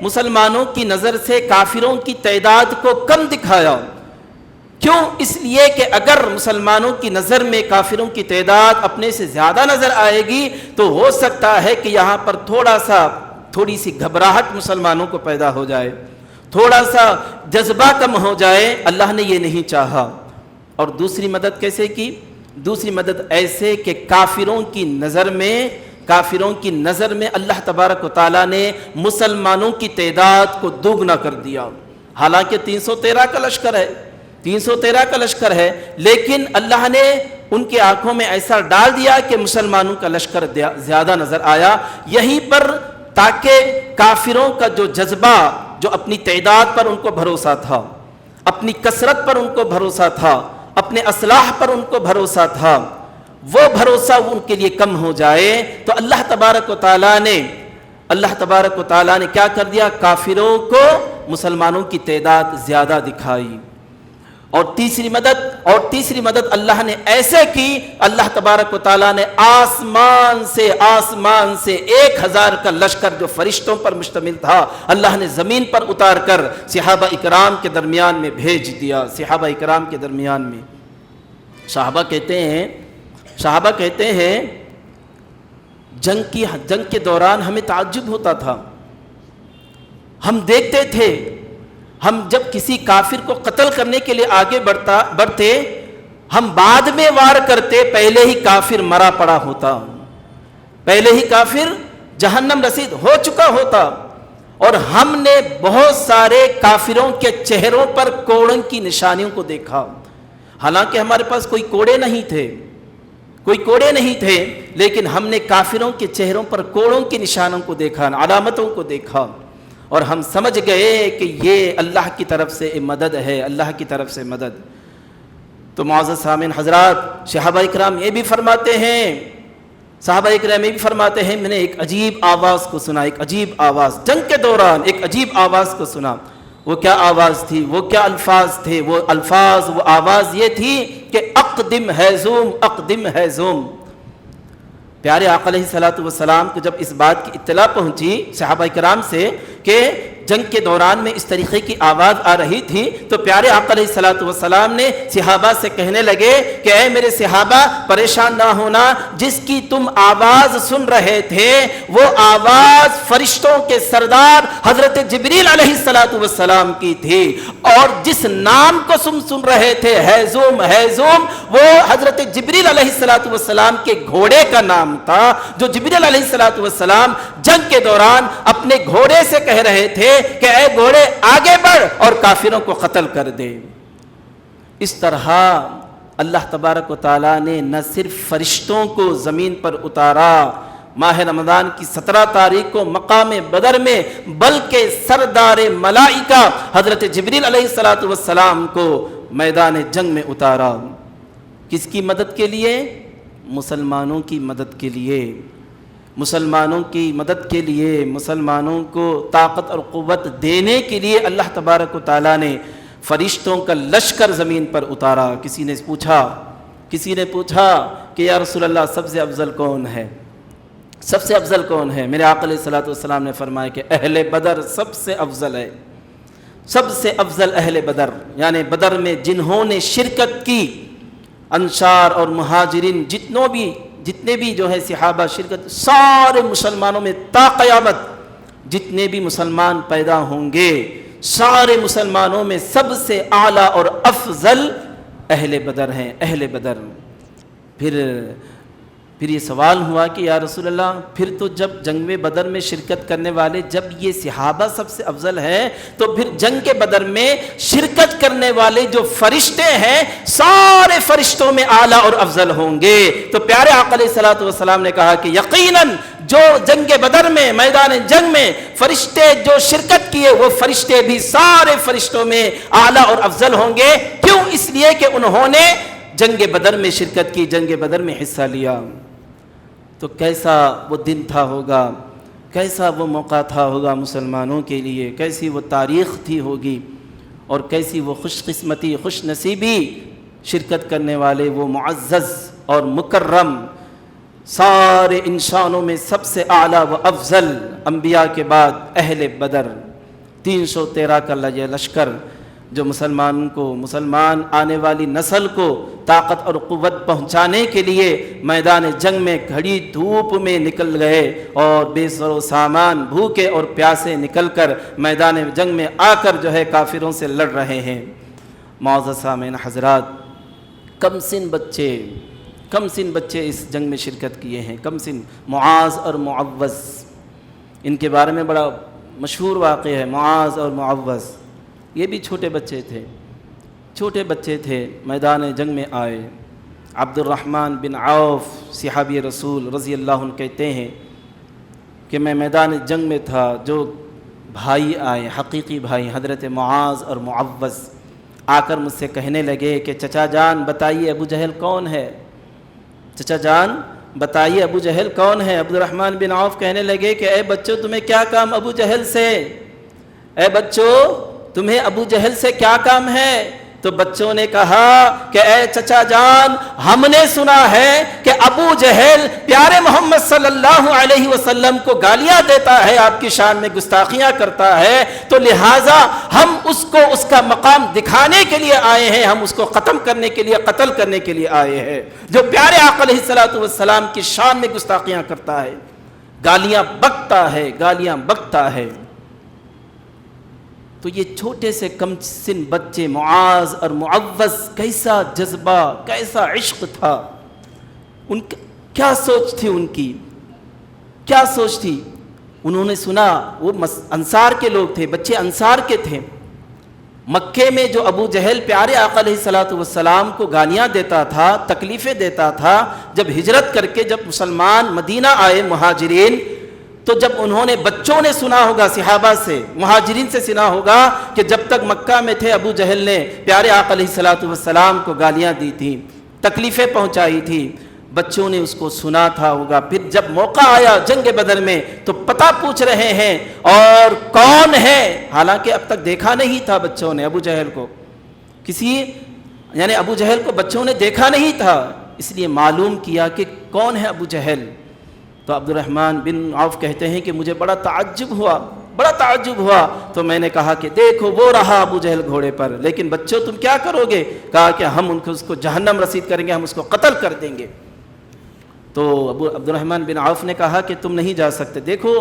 مسلمانوں کی نظر سے کافروں کی تعداد کو کم دکھایا. کیوں؟ اس لیے کہ اگر مسلمانوں کی نظر میں کافروں کی تعداد اپنے سے زیادہ نظر آئے گی تو ہو سکتا ہے کہ یہاں پر تھوڑی سی گھبراہٹ مسلمانوں کو پیدا ہو جائے، تھوڑا سا جذبہ کم ہو جائے. اللہ نے یہ نہیں چاہا. اور دوسری مدد کیسے کی؟ دوسری مدد ایسے کہ کافروں کی نظر میں اللہ تبارک و تعالیٰ نے مسلمانوں کی تعداد کو دوگنا کر دیا. حالانکہ 313 کا لشکر ہے لیکن اللہ نے ان کی آنکھوں میں ایسا ڈال دیا کہ مسلمانوں کا لشکر زیادہ نظر آیا. یہیں پر تاکہ کافروں کا جو جذبہ، جو اپنی تعداد پر ان کو بھروسہ تھا، اپنی کثرت پر ان کو بھروسہ تھا، اپنے اسلحہ پر ان کو بھروسہ تھا، وہ بھروسہ ان کے لیے کم ہو جائے. تو اللہ تبارک و تعالیٰ نے کیا کر دیا؟ کافروں کو مسلمانوں کی تعداد زیادہ دکھائی. اور تیسری مدد اللہ نے ایسے کی، اللہ تبارک و تعالیٰ نے آسمان سے 1000 کا لشکر جو فرشتوں پر مشتمل تھا، اللہ نے زمین پر اتار کر صحابہ اکرام کے درمیان میں بھیج دیا. صحابہ اکرام کے درمیان میں صحابہ کہتے ہیں جنگ کے دوران ہمیں تعجب ہوتا تھا. ہم دیکھتے تھے، ہم جب کسی کافر کو قتل کرنے کے لیے آگے بڑھتے، ہم بعد میں وار کرتے، پہلے ہی کافر مرا پڑا ہوتا، پہلے ہی کافر جہنم رسید ہو چکا ہوتا. اور ہم نے بہت سارے کافروں کے چہروں پر کوڑوں کی نشانیوں کو دیکھا. حالانکہ ہمارے پاس کوئی کوڑے نہیں تھے لیکن ہم نے کافروں کے چہروں پر کوڑوں کے نشانوں کو دیکھا، علامتوں کو دیکھا، اور ہم سمجھ گئے کہ یہ اللہ کی طرف سے مدد ہے، اللہ کی طرف سے مدد. تو معزز سامعین حضرات، صحابہ اکرام یہ بھی فرماتے ہیں میں نے ایک عجیب آواز کو سنا، ایک عجیب آواز، جنگ کے دوران ایک عجیب آواز کو سنا. وہ کیا آواز تھی؟ وہ کیا الفاظ تھے؟ وہ آواز یہ تھی کہ اقدم ہے زوم. پیارے آقا علیہ الصلوۃ والسلام کو جب اس بات کی اطلاع پہنچی صحابہ کرام سے کہ جنگ کے دوران میں اس طریقے کی آواز آ رہی تھی، تو پیارے آقا علیہ الصلوۃ والسلام نے صحابہ سے کہنے لگے کہ اے میرے صحابہ، پریشان نہ ہونا، جس کی تم آواز سن رہے تھے وہ آواز فرشتوں کے سردار حضرت جبریل علیہ الصلوۃ والسلام کی تھی. اور جس نام کو سن رہے تھے ہیزوم، وہ حضرت جبریل علیہ الصلوۃ والسلام کے گھوڑے کا نام تھا، جو جبریل علیہ الصلوۃ والسلام جنگ کے دوران اپنے گھوڑے سے کہہ رہے تھے کہ اے گھوڑے آگے بڑھ اور کافروں کو قتل کر دے. اس طرح اللہ تبارک و تعالیٰ نے نہ صرف فرشتوں کو زمین پر اتارا ماہ رمضان کی 17 تاریخ کو مقام بدر میں، بلکہ سردار ملائکہ حضرت جبریل علیہ الصلوۃ والسلام کو میدان جنگ میں اتارا. کس کی مدد کے لیے؟ مسلمانوں کی مدد کے لیے، مسلمانوں کو طاقت اور قوت دینے کے لیے اللہ تبارک و تعالیٰ نے فرشتوں کا لشکر زمین پر اتارا. کسی نے پوچھا کہ یا رسول اللہ سب سے افضل کون ہے؟ میرے آقا علیہ الصلوۃ والسلام نے فرمایا کہ اہل بدر سب سے افضل ہے. سب سے افضل اہل بدر، یعنی بدر میں جنہوں نے شرکت کی، انصار اور مہاجرین جتنے بھی جو ہے صحابہ شرکت، سارے مسلمانوں میں تا قیامت جتنے بھی مسلمان پیدا ہوں گے، سارے مسلمانوں میں سب سے اعلیٰ اور افضل اہل بدر ہیں، اہل بدر. پھر یہ سوال ہوا کہ یا رسول اللہ، پھر تو جب جنگ میں بدر میں شرکت کرنے والے جب یہ صحابہ سب سے افضل ہیں، تو پھر جنگ کے بدر میں شرکت کرنے والے جو فرشتے ہیں سارے فرشتوں میں اعلیٰ اور افضل ہوں گے. تو پیارے آقا علیہ الصلوۃ والسلام نے کہا کہ یقیناً جو جنگ بدر میں، میدان جنگ میں فرشتے جو شرکت کیے، وہ فرشتے بھی سارے فرشتوں میں اعلیٰ اور افضل ہوں گے. کیوں؟ اس لیے کہ انہوں نے جنگ بدر میں شرکت کی، جنگ بدر میں حصہ لیا. تو کیسا وہ دن تھا ہوگا کیسا وہ موقع تھا ہوگا مسلمانوں کے لیے، کیسی وہ تاریخ تھی ہوگی، اور کیسی وہ خوش قسمتی، خوش نصیبی، شرکت کرنے والے وہ معزز اور مکرم سارے انسانوں میں سب سے اعلیٰ و افضل انبیاء کے بعد اہل بدر 313 کا یہ لشکر جو مسلمان آنے والی نسل کو طاقت اور قوت پہنچانے کے لیے میدان جنگ میں گھڑی دھوپ میں نکل گئے، اور بے سر و سامان بھوکے اور پیاسے نکل کر میدان جنگ میں آ کر جو ہے کافروں سے لڑ رہے ہیں۔ معزز سامعین حضرات، کم سن بچے اس جنگ میں شرکت کیے ہیں، کم سن، معاذ اور معوذ، ان کے بارے میں بڑا مشہور واقعہ ہے۔ معاذ اور معوذ یہ بھی چھوٹے بچے تھے، میدان جنگ میں آئے۔ عبد الرحمن بن عوف صحابی رسول رضی اللہ عنہ کہتے ہیں کہ میں میدان جنگ میں تھا، جو بھائی آئے، حقیقی بھائی حضرت معاذ اور معوذ، آ کر مجھ سے کہنے لگے کہ چچا جان بتائیے ابو جہل کون ہے، چچا جان بتائیے ابو جہل کون ہے۔ عبد الرحمن بن عوف کہنے لگے کہ اے بچوں تمہیں کیا کام ابو جہل سے، اے بچوں تمہیں ابو جہل سے کیا کام ہے؟ تو بچوں نے کہا کہ اے چچا جان ہم نے سنا ہے کہ ابو جہل پیارے محمد صلی اللہ علیہ وسلم کو گالیاں دیتا ہے، آپ کی شان میں گستاخیاں کرتا ہے، تو لہٰذا ہم اس کو اس کا مقام دکھانے کے لیے آئے ہیں، ہم اس کو ختم کرنے کے لیے، قتل کرنے کے لیے آئے ہیں، جو پیارے آقا علیہ الصلوۃ والسلام کی شان میں گستاخیاں کرتا ہے، گالیاں بکتا ہے۔ تو یہ چھوٹے سے کم سن بچے معاذ اور معوذ، کیسا جذبہ، کیسا عشق تھا، ان کیا سوچ تھی، کیا سوچ تھی۔ انہوں نے سنا، وہ انصار کے لوگ تھے، بچے انصار کے تھے، مکے میں جو ابو جہل پیارے آقا علیہ الصلوۃ والسلام کو گالیاں دیتا تھا، تکلیفیں دیتا تھا، جب ہجرت کر کے جب مسلمان مدینہ آئے مہاجرین، تو جب انہوں نے بچوں نے سنا ہوگا، صحابہ سے، مہاجرین سے سنا ہوگا کہ جب تک مکہ میں تھے ابو جہل نے پیارے آقا علیہ الصلوۃ والسلام کو گالیاں دی تھیں، تکلیفیں پہنچائی تھی، بچوں نے اس کو سنا تھا ہوگا۔ پھر جب موقع آیا جنگ بدر میں تو پتہ پوچھ رہے ہیں اور کون ہے، حالانکہ اب تک دیکھا نہیں تھا بچوں نے ابو جہل کو، یعنی ابو جہل کو بچوں نے دیکھا نہیں تھا، اس لیے معلوم کیا کہ کون ہے ابو جہل۔ تو عبد الرحمن بن عوف کہتے ہیں کہ مجھے بڑا تعجب ہوا، تو میں نے کہا کہ دیکھو وہ رہا ابو جہل گھوڑے پر، لیکن بچوں تم کیا کرو گے؟ کہا کہ ہم اس کو جہنم رسید کریں گے، ہم اس کو قتل کر دیں گے۔ تو عبد الرحمن بن عوف نے کہا کہ تم نہیں جا سکتے، دیکھو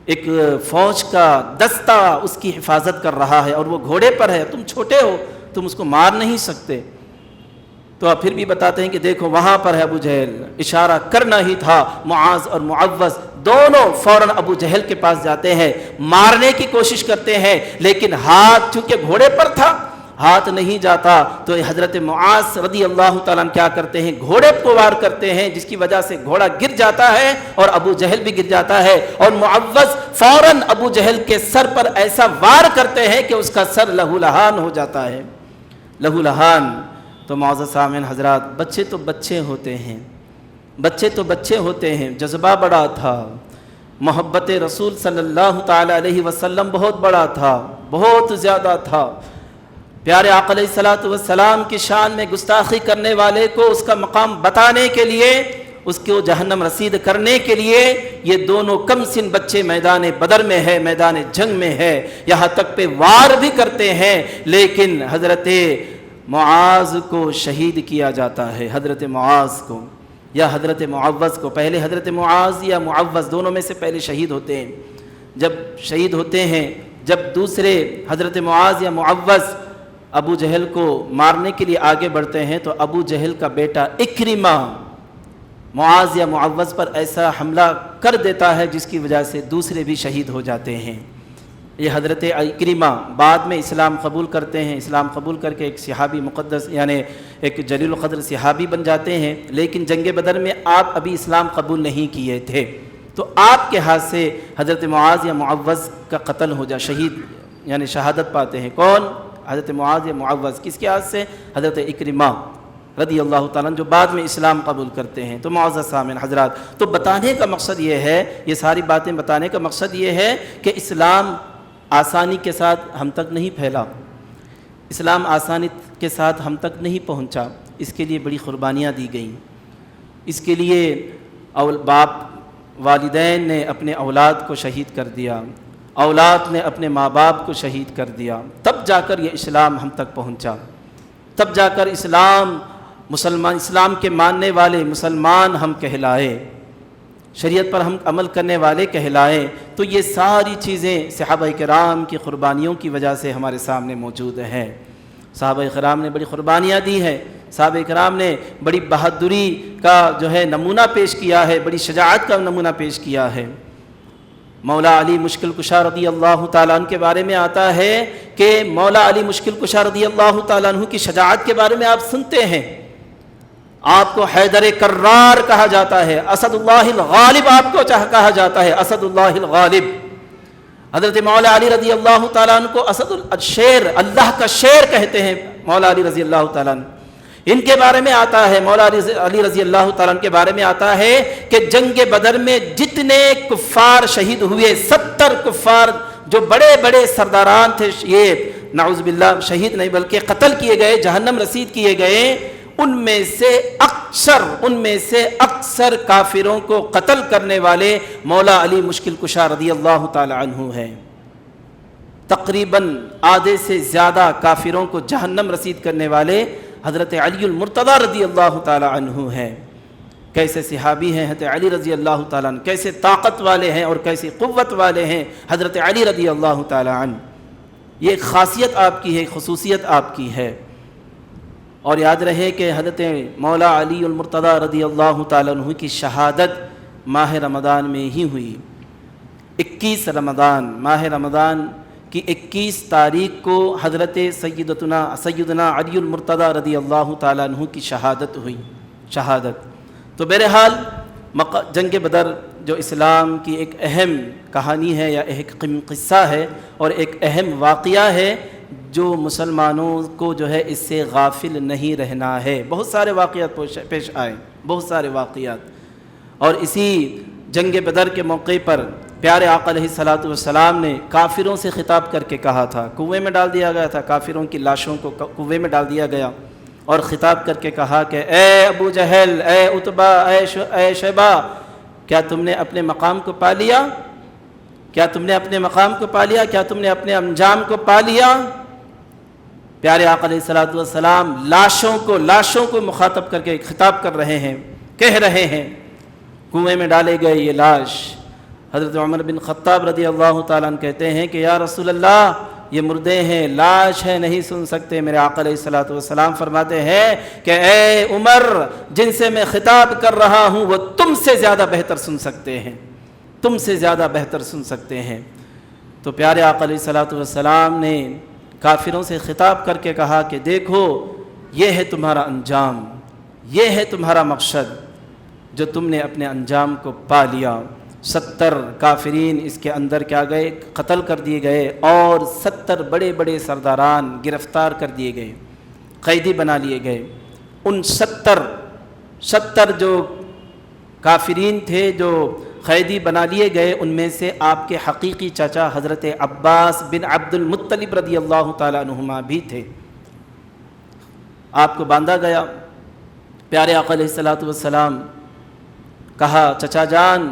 ایک فوج کا دستہ اس کی حفاظت کر رہا ہے اور وہ گھوڑے پر ہے، تم چھوٹے ہو، تم اس کو مار نہیں سکتے۔ تو آپ پھر بھی بتاتے ہیں کہ دیکھو وہاں پر ہے ابو جہل، اشارہ کرنا ہی تھا۔ معاذ اور معوذ دونوں فوراً ابو جہل کے پاس جاتے ہیں، مارنے کی کوشش کرتے ہیں، لیکن ہاتھ چونکہ گھوڑے پر تھا، ہاتھ نہیں جاتا، تو حضرت معاذ رضی اللہ تعالیٰ عنہ کیا کرتے ہیں، گھوڑے کو وار کرتے ہیں، جس کی وجہ سے گھوڑا گر جاتا ہے اور ابو جہل بھی گر جاتا ہے، اور معوذ فوراً ابو جہل کے سر پر ایسا وار کرتے ہیں کہ اس کا سر لہو لہان ہو جاتا ہے، لہو لہان۔ تو معزز سامعین حضرات، بچے تو بچے ہوتے ہیں، جذبہ بڑا تھا، محبت رسول صلی اللہ تعالی علیہ وسلم بہت بڑا تھا، بہت زیادہ تھا۔ پیارے آقا علیہ الصلوۃ والسلام کی شان میں گستاخی کرنے والے کو اس کا مقام بتانے کے لیے، اس کو جہنم رسید کرنے کے لیے، یہ دونوں کم سن بچے میدان بدر میں ہے، میدان جنگ میں ہے، یہاں تک پہ وار بھی کرتے ہیں، لیکن حضرت معاذ کو شہید کیا جاتا ہے، حضرت معاذ کو یا حضرت معوذ کو، پہلے حضرت معاذ یا معوذ دونوں میں سے پہلے شہید ہوتے ہیں۔ جب شہید ہوتے ہیں، جب دوسرے حضرت معاذ یا معوذ ابو جہل کو مارنے کے لیے آگے بڑھتے ہیں، تو ابو جہل کا بیٹا اکرمہ معاذ یا معوذ پر ایسا حملہ کر دیتا ہے جس کی وجہ سے دوسرے بھی شہید ہو جاتے ہیں۔ یہ حضرت اکرمہ بعد میں اسلام قبول کرتے ہیں، اسلام قبول کر کے ایک صحابی مقدس، یعنی ایک جلیل القدر صحابی بن جاتے ہیں، لیکن جنگ بدر میں آپ ابھی اسلام قبول نہیں کیے تھے، تو آپ کے ہاتھ سے حضرت معاذ یا معوذ کا قتل ہو جا، شہید یعنی شہادت پاتے ہیں۔ کون؟ حضرت معاذ یا معوذ، کس کے ہاتھ سے؟ حضرت اکرمہ۔ رضی اللہ تعالیٰ عنہ جو بعد میں اسلام قبول کرتے ہیں۔ تو معزز سامعین حضرات، تو بتانے کا مقصد یہ ہے، یہ ساری باتیں بتانے کا مقصد یہ ہے کہ اسلام آسانی کے ساتھ ہم تک نہیں پھیلا، اسلام آسانی کے ساتھ ہم تک نہیں پہنچا، اس کے لیے بڑی قربانیاں دی گئیں۔ اس کے لیے باپ والدین نے اپنے اولاد کو شہید کر دیا، اولاد نے اپنے ماں باپ کو شہید کر دیا، تب جا کر یہ اسلام ہم تک پہنچا، تب جا کر اسلام کے ماننے والے مسلمان ہم کہلائے، شریعت پر ہم عمل کرنے والے کہلائے۔ تو یہ ساری چیزیں صحابہ کرام کی قربانیوں کی وجہ سے ہمارے سامنے موجود ہیں۔ صحابہ کرام نے بڑی قربانیاں دی ہیں، صحابہ کرام نے بڑی بہادری کا نمونہ پیش کیا ہے، بڑی شجاعت کا نمونہ پیش کیا ہے۔ مولا علی مشکل کشا رضی اللہ تعالیٰ عنہ کے بارے میں آتا ہے کہ مولا علی مشکل کشا رضی اللہ تعالیٰ عنہ کی شجاعت کے بارے میں آپ سنتے ہیں، آپ کو حیدر کرار کہا جاتا ہے، اسد اللہ الغالب آپ کو کہا جاتا ہے، اسد اللہ الغالب۔ حضرت مولا علی رضی اللہ تعالیٰ عنہ کو اسد الشیر، اللہ کا شیر کہتے ہیں مولا علی رضی اللہ تعالیٰ عنہ۔ ان کے بارے میں آتا ہے، مولا علی رضی اللہ تعالیٰ عنہ کے بارے میں آتا ہے کہ جنگ بدر میں جتنے کفار شہید ہوئے، 70 کفار جو بڑے بڑے سرداران تھے، یہ نعوذ باللہ شہید نہیں بلکہ قتل کیے گئے، جہنم رسید کیے گئے، ان میں سے اکثر کافروں کو قتل کرنے والے مولا علی مشکل کشا رضی اللہ تعالی عنہ ہیں۔ تقریباً آدھے سے زیادہ کافروں کو جہنم رسید کرنے والے حضرت علی المرتضی رضی اللہ تعالی عنہ ہیں۔ کیسے صحابی ہیں حضرت علی رضی اللہ تعالیٰ عنہ، کیسے طاقت والے ہیں اور کیسی قوت والے ہیں حضرت علی رضی اللہ تعالیٰ عنہ۔ یہ ایک خاصیت آپ کی ہے، خصوصیت آپ کی ہے۔ اور یاد رہے کہ حضرت مولا علی المرتضی رضی اللہ تعالیٰ عنہ کی شہادت ماہ رمضان میں ہی ہوئی۔ 21 رمضان، ماہ رمضان کی 21 تاریخ کو حضرت سیدنا علی المرتضی رضی اللہ تعالیٰ عنہ کی شہادت ہوئی۔ تو بہرحال جنگ بدر جو اسلام کی ایک اہم کہانی ہے یا ایک قصہ ہے اور ایک اہم واقعہ ہے جو مسلمانوں کو اس سے غافل نہیں رہنا ہے۔ بہت سارے واقعات پیش آئے، بہت سارے واقعات، اور اسی جنگ بدر کے موقع پر پیارے آقا علیہ الصلوۃ والسلام نے کافروں سے خطاب کر کے کہا تھا، کنویں میں ڈال دیا گیا تھا، کافروں کی لاشوں کو کنویں میں ڈال دیا گیا، اور خطاب کر کے کہا کہ اے ابو جہل، اے عتبہ، اے شیبہ، کیا تم نے اپنے مقام کو پا لیا؟ کیا تم نے اپنے مقام کو پا لیا؟ کیا تم نے اپنے انجام کو پا لیا؟ پیارے آقا علیہ الصلوۃ والسلام لاشوں کو مخاطب کر کے خطاب کر رہے ہیں، کہہ رہے ہیں، کنویں میں ڈالے گئے یہ لاش۔ حضرت عمر بن خطاب رضی اللہ تعالیٰ عنہ کہتے ہیں کہ یا رسول اللہ، یہ مردے ہیں، لاش ہے، نہیں سن سکتے۔ میرے آقا علیہ الصلوۃ والسلام فرماتے ہیں کہ اے عمر، جن سے میں خطاب کر رہا ہوں وہ تم سے زیادہ بہتر سن سکتے ہیں، تم سے زیادہ بہتر سن سکتے ہیں۔ تو پیارے آقا علیہ الصلوۃ والسلام نے کافروں سے خطاب کر کے کہا کہ دیکھو، یہ ہے تمہارا انجام، یہ ہے تمہارا مقصد، جو تم نے اپنے انجام کو پا لیا۔ 70 کافرین اس کے اندر کیا گئے، قتل کر دیے گئے، اور 70 بڑے بڑے سرداران گرفتار کر دیے گئے، قیدی بنا لیے گئے۔ ان 70 جو کافرین تھے جو قیدی بنا لیے گئے، ان میں سے آپ کے حقیقی چچا حضرت عباس بن عبد المطلب رضی اللہ تعالیٰ عنہما بھی تھے۔ آپ کو باندھا گیا، پیارے آقا علیہ الصلوۃ والسلام کہا چچا جان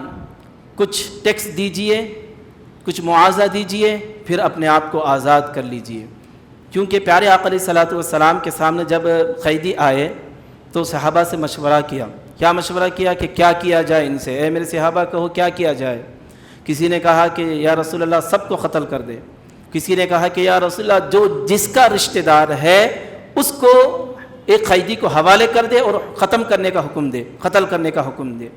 کچھ ٹیکس دیجئے، کچھ معاوضہ دیجئے، پھر اپنے آپ کو آزاد کر لیجئے۔ کیونکہ پیارے آقا علیہ الصلوۃ والسلام کے سامنے جب قیدی آئے تو صحابہ سے مشورہ کیا۔ کیا مشورہ کیا کہ کیا کیا جائے ان سے؟ اے میرے صحابہ کہو کیا کیا جائے؟ کسی نے کہا کہ یا رسول اللہ سب کو قتل کر دے، کسی نے کہا کہ یا رسول اللہ جو جس کا رشتہ دار ہے اس کو ایک قیدی کو حوالے کر دے اور ختم کرنے کا حکم دے، قتل کرنے کا حکم دے۔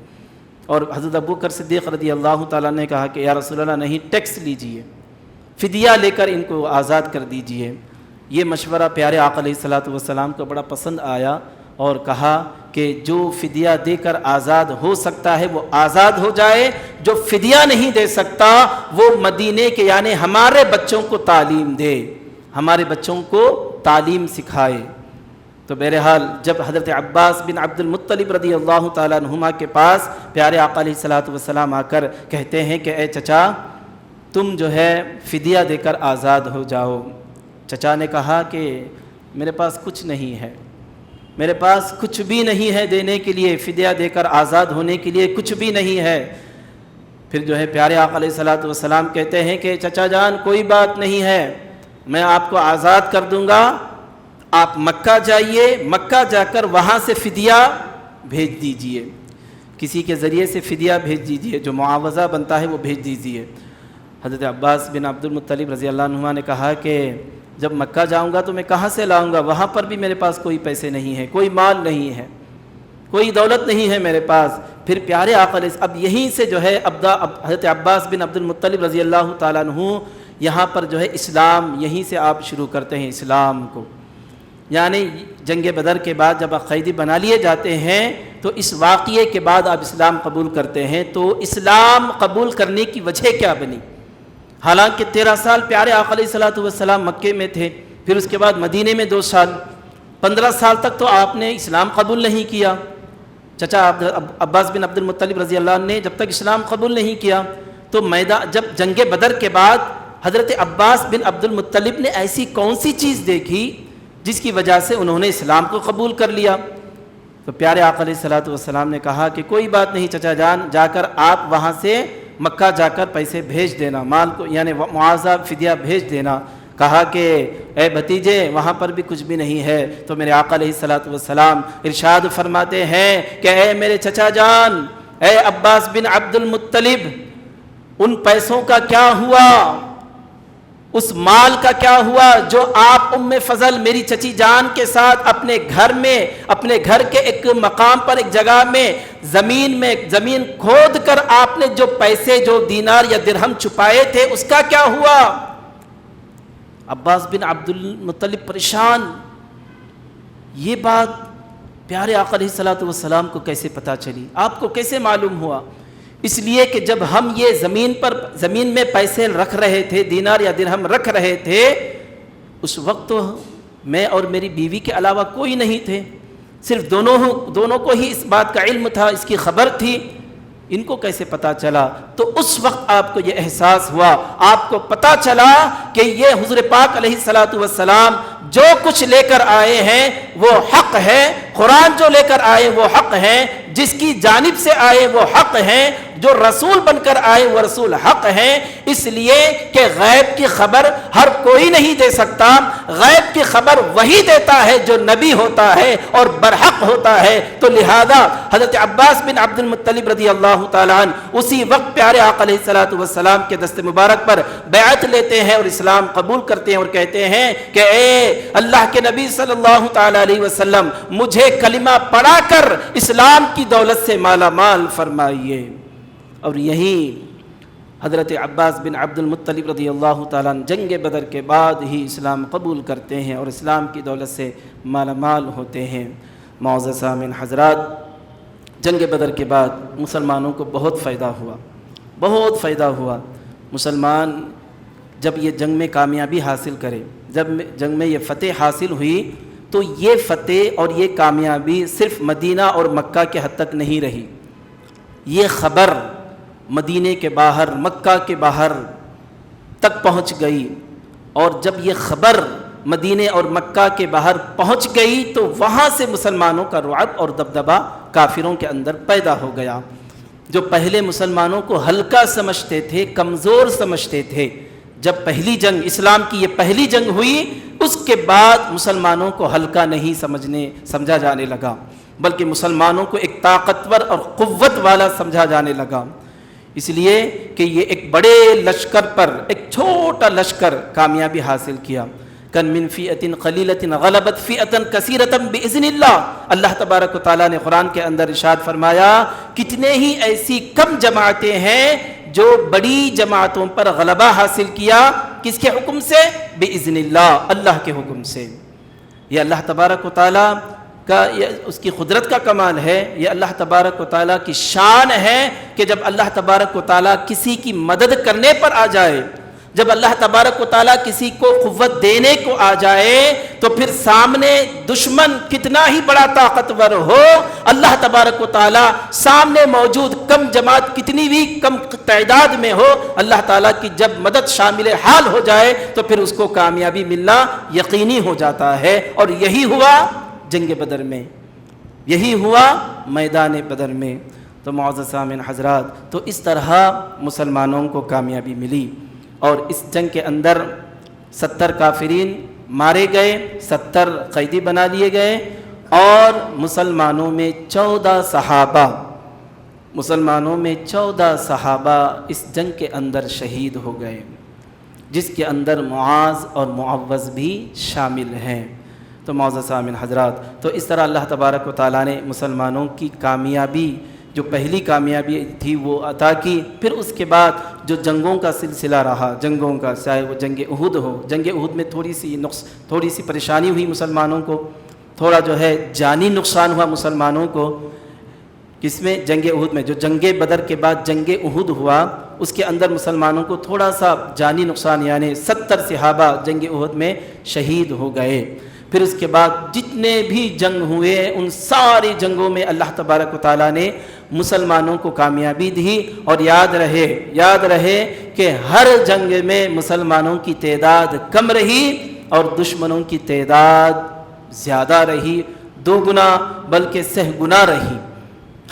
اور حضرت ابوبکر صدیق رضی اللہ تعالیٰ نے کہا کہ یا رسول اللہ نہیں، ٹیکس لیجئے، فدیہ لے کر ان کو آزاد کر دیجئے۔ یہ مشورہ پیارے آقا علیہ الصلوۃ والسلام کو بڑا پسند آیا، اور کہا کہ جو فدیہ دے کر آزاد ہو سکتا ہے وہ آزاد ہو جائے، جو فدیہ نہیں دے سکتا وہ مدینے کے یعنی ہمارے بچوں کو تعلیم دے، ہمارے بچوں کو تعلیم سکھائے۔ تو بہرحال جب حضرت عباس بن عبد المطلب رضی اللہ تعالیٰ عنہما کے پاس پیارے آقا علیہ الصلوۃ والسلام آ کر کہتے ہیں کہ اے چچا تم جو ہے فدیہ دے کر آزاد ہو جاؤ۔ چچا نے کہا کہ میرے پاس کچھ نہیں ہے، میرے پاس کچھ بھی نہیں ہے دینے کے لیے، فدیہ دے کر آزاد ہونے کے لیے کچھ بھی نہیں ہے۔ پھر جو ہے پیارے آقا علیہ الصلوۃ والسلام کہتے ہیں کہ چچا جان کوئی بات نہیں ہے، میں آپ کو آزاد کر دوں گا، آپ مکہ جائیے، مکہ جا کر وہاں سے فدیہ بھیج دیجئے، کسی کے ذریعے سے فدیہ بھیج دیجئے، جو معاوضہ بنتا ہے وہ بھیج دیجئے۔ حضرت عباس بن عبد المطلب رضی اللہ عنہ نے کہا کہ جب مکہ جاؤں گا تو میں کہاں سے لاؤں گا، وہاں پر بھی میرے پاس کوئی پیسے نہیں ہیں، کوئی مال نہیں ہے، کوئی دولت نہیں ہے میرے پاس۔ پھر پیارے آقا اب یہیں سے جو ہے حضرت عباس بن عبد المطلب رضی اللہ تعالیٰ عنہ یہاں پر جو ہے اسلام، یہیں سے آپ شروع کرتے ہیں اسلام کو، یعنی جنگ بدر کے بعد جب آپ قیدی بنا لیے جاتے ہیں تو اس واقعے کے بعد آپ اسلام قبول کرتے ہیں۔ تو اسلام قبول کرنے کی وجہ کیا بنی؟ حالانکہ 13 سال پیارے آقا علیہ الصلوۃ والسلام مکے میں تھے، پھر اس کے بعد مدینے میں 2 سال، 15 سال تک تو آپ نے اسلام قبول نہیں کیا۔ چچا عباس بن عبد المطلب رضی اللہ عنہ نے جب تک اسلام قبول نہیں کیا تو جب جنگ بدر کے بعد حضرت عباس بن عبد المطلب نے ایسی کون سی چیز دیکھی جس کی وجہ سے انہوں نے اسلام کو قبول کر لیا؟ تو پیارے آقا علیہ الصلوۃ والسلام نے کہا کہ کوئی بات نہیں چچا جان، جا کر آپ وہاں سے مکہ جا کر پیسے بھیج دینا، مال کو یعنی معاوضہ فدیہ بھیج دینا۔ کہا کہ اے بھتیجے وہاں پر بھی کچھ بھی نہیں ہے۔ تو میرے آقا علیہ الصلوۃ والسلام ارشاد فرماتے ہیں کہ اے میرے چچا جان، اے عباس بن عبد المطلب، ان پیسوں کا کیا ہوا، اس مال کا کیا ہوا جو آپ ام فضل میری چچی جان کے ساتھ اپنے گھر میں، اپنے گھر کے ایک مقام پر ایک جگہ میں زمین کھود کر آپ نے جو پیسے جو دینار یا درہم چھپائے تھے اس کا کیا ہوا؟ عباس بن عبد المطلب پریشان، یہ بات پیارے آقا علیہ الصلوۃ والسلام کو کیسے پتہ چلی، آپ کو کیسے معلوم ہوا؟ اس لیے کہ جب ہم یہ زمین میں پیسے رکھ رہے تھے، دینار یا درہم رکھ رہے تھے، اس وقت تو میں اور میری بیوی کے علاوہ کوئی نہیں تھے، صرف دونوں کو ہی اس بات کا علم تھا، اس کی خبر تھی، ان کو کیسے پتا چلا؟ تو اس وقت آپ کو یہ احساس ہوا، آپ کو پتا چلا کہ یہ حضور پاک علیہ الصلوۃ والسلام جو کچھ لے کر آئے ہیں وہ حق ہے، قرآن جو لے کر آئے وہ حق ہے، جس کی جانب سے آئے وہ حق ہیں، جو رسول بن کر آئے وہ رسول حق ہیں۔ اس لیے کہ غیب کی خبر ہر کوئی نہیں دے سکتا، غیب کی خبر وہی دیتا ہے جو نبی ہوتا ہے اور برحق ہوتا ہے۔ تو لہذا حضرت عباس بن عبد المطلب رضی اللہ تعالیٰ عنہ اسی وقت پیارے آقا علیہ الصلوۃ والسلام کے دست مبارک پر بیعت لیتے ہیں اور اسلام قبول کرتے ہیں اور کہتے ہیں کہ اے اللہ کے نبی صلی اللہ تعالیٰ علیہ وسلم، مجھے کلمہ پڑھا کر اسلام کی دولت سے مالا مال فرمائیے۔ اور یہی حضرت عباس بن عبد المطلب رضی اللہ تعالیٰ عنہ جنگ بدر کے بعد ہی اسلام قبول کرتے ہیں اور اسلام کی دولت سے مالا مال ہوتے ہیں۔ معزز سامعین حضرات، جنگ بدر کے بعد مسلمانوں کو بہت فائدہ ہوا۔ مسلمان جب یہ جنگ میں کامیابی حاصل کرے، جب جنگ میں یہ فتح حاصل ہوئی تو یہ فتح اور یہ کامیابی صرف مدینہ اور مکہ کے حد تک نہیں رہی، یہ خبر مدینے کے باہر، مکہ کے باہر تک پہنچ گئی، اور جب یہ خبر مدینے اور مکہ کے باہر پہنچ گئی تو وہاں سے مسلمانوں کا رعب اور دبدبہ کافروں کے اندر پیدا ہو گیا۔ جو پہلے مسلمانوں کو ہلکا سمجھتے تھے، کمزور سمجھتے تھے، جب پہلی جنگ اسلام کی یہ پہلی جنگ ہوئی اس کے بعد مسلمانوں کو ہلکا نہیں سمجھا جانے لگا، بلکہ مسلمانوں کو ایک طاقتور اور قوت والا سمجھا جانے لگا، اس لیے کہ یہ ایک بڑے لشکر پر ایک چھوٹا لشکر کامیابی حاصل کیا۔ کن من فئۃ قلیلۃ غلبت فئۃ کثیرۃ باذن اللہ، اللہ تبارک و تعالیٰ نے قرآن کے اندر ارشاد فرمایا کتنے ہی ایسی کم جماعتیں ہیں جو بڑی جماعتوں پر غلبہ حاصل کیا، کس کے حکم سے؟ باذن اللہ، اللہ کے حکم سے۔ یہ اللہ تبارک و تعالیٰ کا اس کی قدرت کا کمال ہے، یہ اللہ تبارک و تعالیٰ کی شان ہے کہ جب اللہ تبارک و تعالیٰ کسی کی مدد کرنے پر آ جائے، جب اللہ تبارک و تعالیٰ کسی کو قوت دینے کو آ جائے تو پھر سامنے دشمن کتنا ہی بڑا طاقتور ہو، اللہ تبارک و تعالیٰ سامنے موجود کم جماعت کتنی بھی کم تعداد میں ہو، اللہ تعالیٰ کی جب مدد شامل حال ہو جائے تو پھر اس کو کامیابی ملنا یقینی ہو جاتا ہے۔ اور یہی ہوا جنگ بدر میں، یہی ہوا میدان بدر میں۔ تو معزز سامعین حضرات، تو اس طرح مسلمانوں کو کامیابی ملی، اور اس جنگ کے اندر 70 کافرین مارے گئے، 70 قیدی بنا لیے گئے، اور مسلمانوں میں 14 صحابہ اس جنگ کے اندر شہید ہو گئے، جس کے اندر معاذ اور معوذ بھی شامل ہیں۔ تو معزز سامعین حضرات، تو اس طرح اللہ تبارک و تعالیٰ نے مسلمانوں کی کامیابی، جو پہلی کامیابی تھی وہ عطا کی۔ پھر اس کے بعد جو جنگوں کا سلسلہ رہا، جنگوں کا، چاہے وہ جنگ احد ہو، جنگ احد میں تھوڑی سی پریشانی ہوئی مسلمانوں کو، تھوڑا جو ہے جانی نقصان ہوا مسلمانوں کو۔ کس میں؟ جنگ احد میں۔ جو جنگ بدر کے بعد جنگ احد ہوا، اس کے اندر مسلمانوں کو تھوڑا سا جانی نقصان، یعنی 70 صحابہ جنگ احد میں شہید ہو گئے۔ پھر اس کے بعد جتنے بھی جنگ ہوئے، ان ساری جنگوں میں اللہ تبارک و تعالیٰ نے مسلمانوں کو کامیابی دی۔ اور یاد رہے کہ ہر جنگ میں مسلمانوں کی تعداد کم رہی اور دشمنوں کی تعداد زیادہ رہی، 2 گنا بلکہ 100 گنا رہی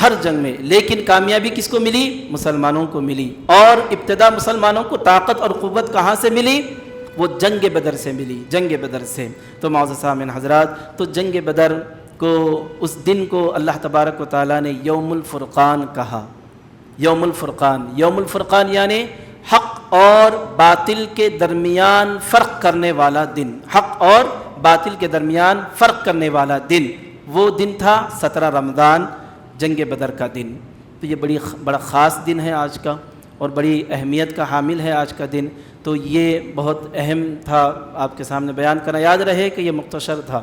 ہر جنگ میں۔ لیکن کامیابی کس کو ملی؟ مسلمانوں کو ملی۔ اور ابتدا مسلمانوں کو طاقت اور قوت کہاں سے ملی؟ وہ جنگ بدر سے ملی، جنگ بدر سے۔ تو معزز سامعین حضرات، تو جنگ بدر کو، اس دن کو اللہ تبارک و تعالیٰ نے یوم الفرقان کہا۔ یوم الفرقان یعنی حق اور باطل کے درمیان فرق کرنے والا دن، حق اور باطل کے درمیان فرق کرنے والا دن۔ وہ دن تھا 17 رمضان، جنگ بدر کا دن۔ تو یہ بڑا خاص دن ہے آج کا، اور بڑی اہمیت کا حامل ہے آج کا دن۔ تو یہ بہت اہم تھا آپ کے سامنے بیان کرنا۔ یاد رہے کہ یہ مختصر تھا،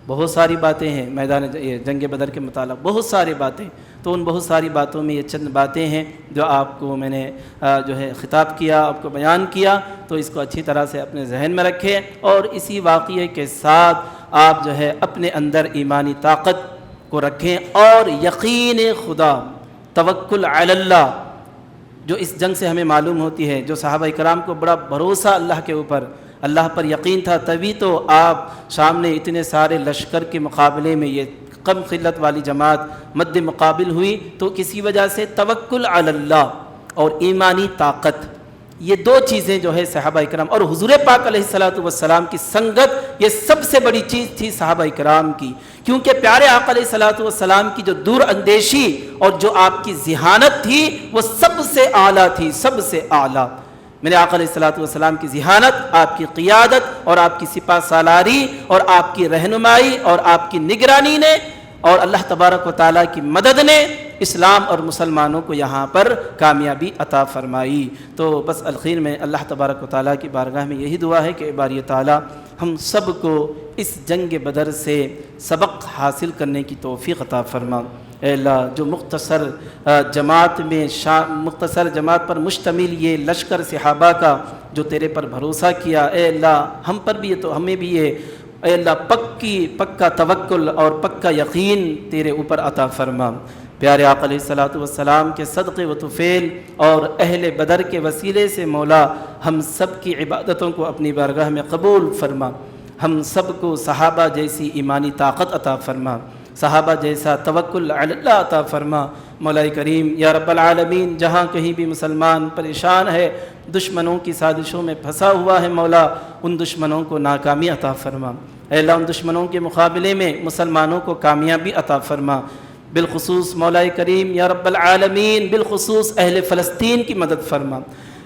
بہت ساری باتیں ہیں میدان جنگ بدر کے متعلق، بہت ساری باتیں۔ تو ان بہت ساری باتوں میں یہ چند باتیں ہیں جو آپ کو میں نے جو ہے خطاب کیا، آپ کو بیان کیا۔ تو اس کو اچھی طرح سے اپنے ذہن میں رکھیں، اور اسی واقعے کے ساتھ آپ جو ہے اپنے اندر ایمانی طاقت کو رکھیں، اور یقین خدا، توکل علی اللہ، جو اس جنگ سے ہمیں معلوم ہوتی ہے، جو صحابہ کرام کو بڑا بھروسہ اللہ کے اوپر، اللہ پر یقین تھا، تبھی تو آپ سامنے اتنے سارے لشکر کے مقابلے میں یہ کم خلت والی جماعت مد مقابل ہوئی۔ تو کسی وجہ سے توکل علی اللہ اور ایمانی طاقت، یہ 2 چیزیں جو ہے صحابہ کرام اور حضور پاک علیہ الصلوۃ والسلام کی سنگت، یہ سب سے بڑی چیز تھی صحابہ کرام کی۔ کیونکہ پیارے آقا علیہ الصلوۃ والسلام کی جو دور اندیشی اور جو آپ کی ذہانت تھی، وہ سب سے اعلیٰ تھی، سب سے اعلیٰ۔ میرے آقا علیہ الصلوۃ والسلام کی ذہانت، آپ کی قیادت اور آپ کی سپہ سالاری اور آپ کی رہنمائی اور آپ کی نگرانی نے اور اللہ تبارک و تعالیٰ کی مدد نے اسلام اور مسلمانوں کو یہاں پر کامیابی عطا فرمائی۔ تو بس الخیر میں اللہ تبارک و تعالیٰ کی بارگاہ میں یہی دعا ہے کہ باری تعالیٰ ہم سب کو اس جنگ بدر سے سبق حاصل کرنے کی توفیق عطا فرما۔ اے اللہ، جو مختصر جماعت پر مشتمل یہ لشکر صحابہ کا جو تیرے پر بھروسہ کیا، اے اللہ ہم پر بھی تو ہمیں بھی یہ اے اللہ پکا توکل اور پکا یقین تیرے اوپر عطا فرما۔ پیارے آقا علیہ الصلوۃ والسلام کے صدقے و طفیل اور اہل بدر کے وسیلے سے مولا ہم سب کی عبادتوں کو اپنی بارگاہ میں قبول فرما۔ ہم سب کو صحابہ جیسی ایمانی طاقت عطا فرما، صحابہ جیسا توکل علی اللہ عطا فرما۔ مولا کریم یا رب العالمین، جہاں کہیں بھی مسلمان پریشان ہے، دشمنوں کی سازشوں میں پھنسا ہوا ہے، مولا ان دشمنوں کو ناکامی عطا فرما۔ اے اللہ، ان دشمنوں کے مقابلے میں مسلمانوں کو کامیابی عطا فرما۔ بالخصوص مولا کریم یا رب العالمین، بالخصوص اہل فلسطین کی مدد فرما۔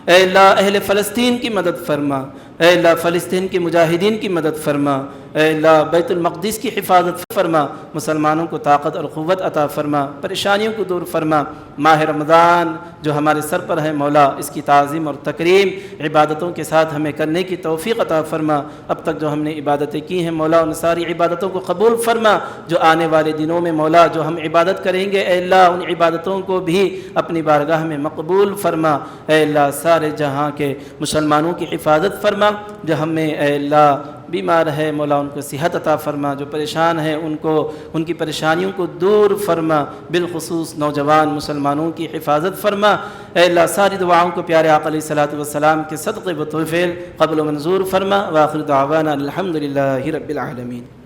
اے اللہ، اہل فلسطین کی مدد فرما۔ اے اللہ فلسطین کے مجاہدین کی مدد فرما، اے اللہ بیت المقدس کی حفاظت فرما، مسلمانوں کو طاقت اور قوت عطا فرما، پریشانیوں کو دور فرما۔ ماہ رمضان جو ہمارے سر پر ہے مولا، اس کی تعظیم اور تکریم عبادتوں کے ساتھ ہمیں کرنے کی توفیق عطا فرما۔ اب تک جو ہم نے عبادتیں کی ہیں مولا، ان ساری عبادتوں کو قبول فرما۔ جو آنے والے دنوں میں مولا جو ہم عبادت کریں گے، اے اللہ ان عبادتوں کو بھی اپنی بارگاہ میں مقبول فرما۔ اے اللہ سارے جہاں کے مسلمانوں کی حفاظت فرما۔ جو ہمیں اے اللہ بیمار ہے مولا ان کو صحت عطا فرما، جو پریشان ہیں ان کو ان کی پریشانیوں کو دور فرما، بالخصوص نوجوان مسلمانوں کی حفاظت فرما۔ اے اللہ ساری دعاؤں کو پیارے آقا علیہ الصلوۃ والسلام کے صدقے و توفیل قبل و منظور فرما۔ وآخر دعوانا الحمدللہ رب العالمین۔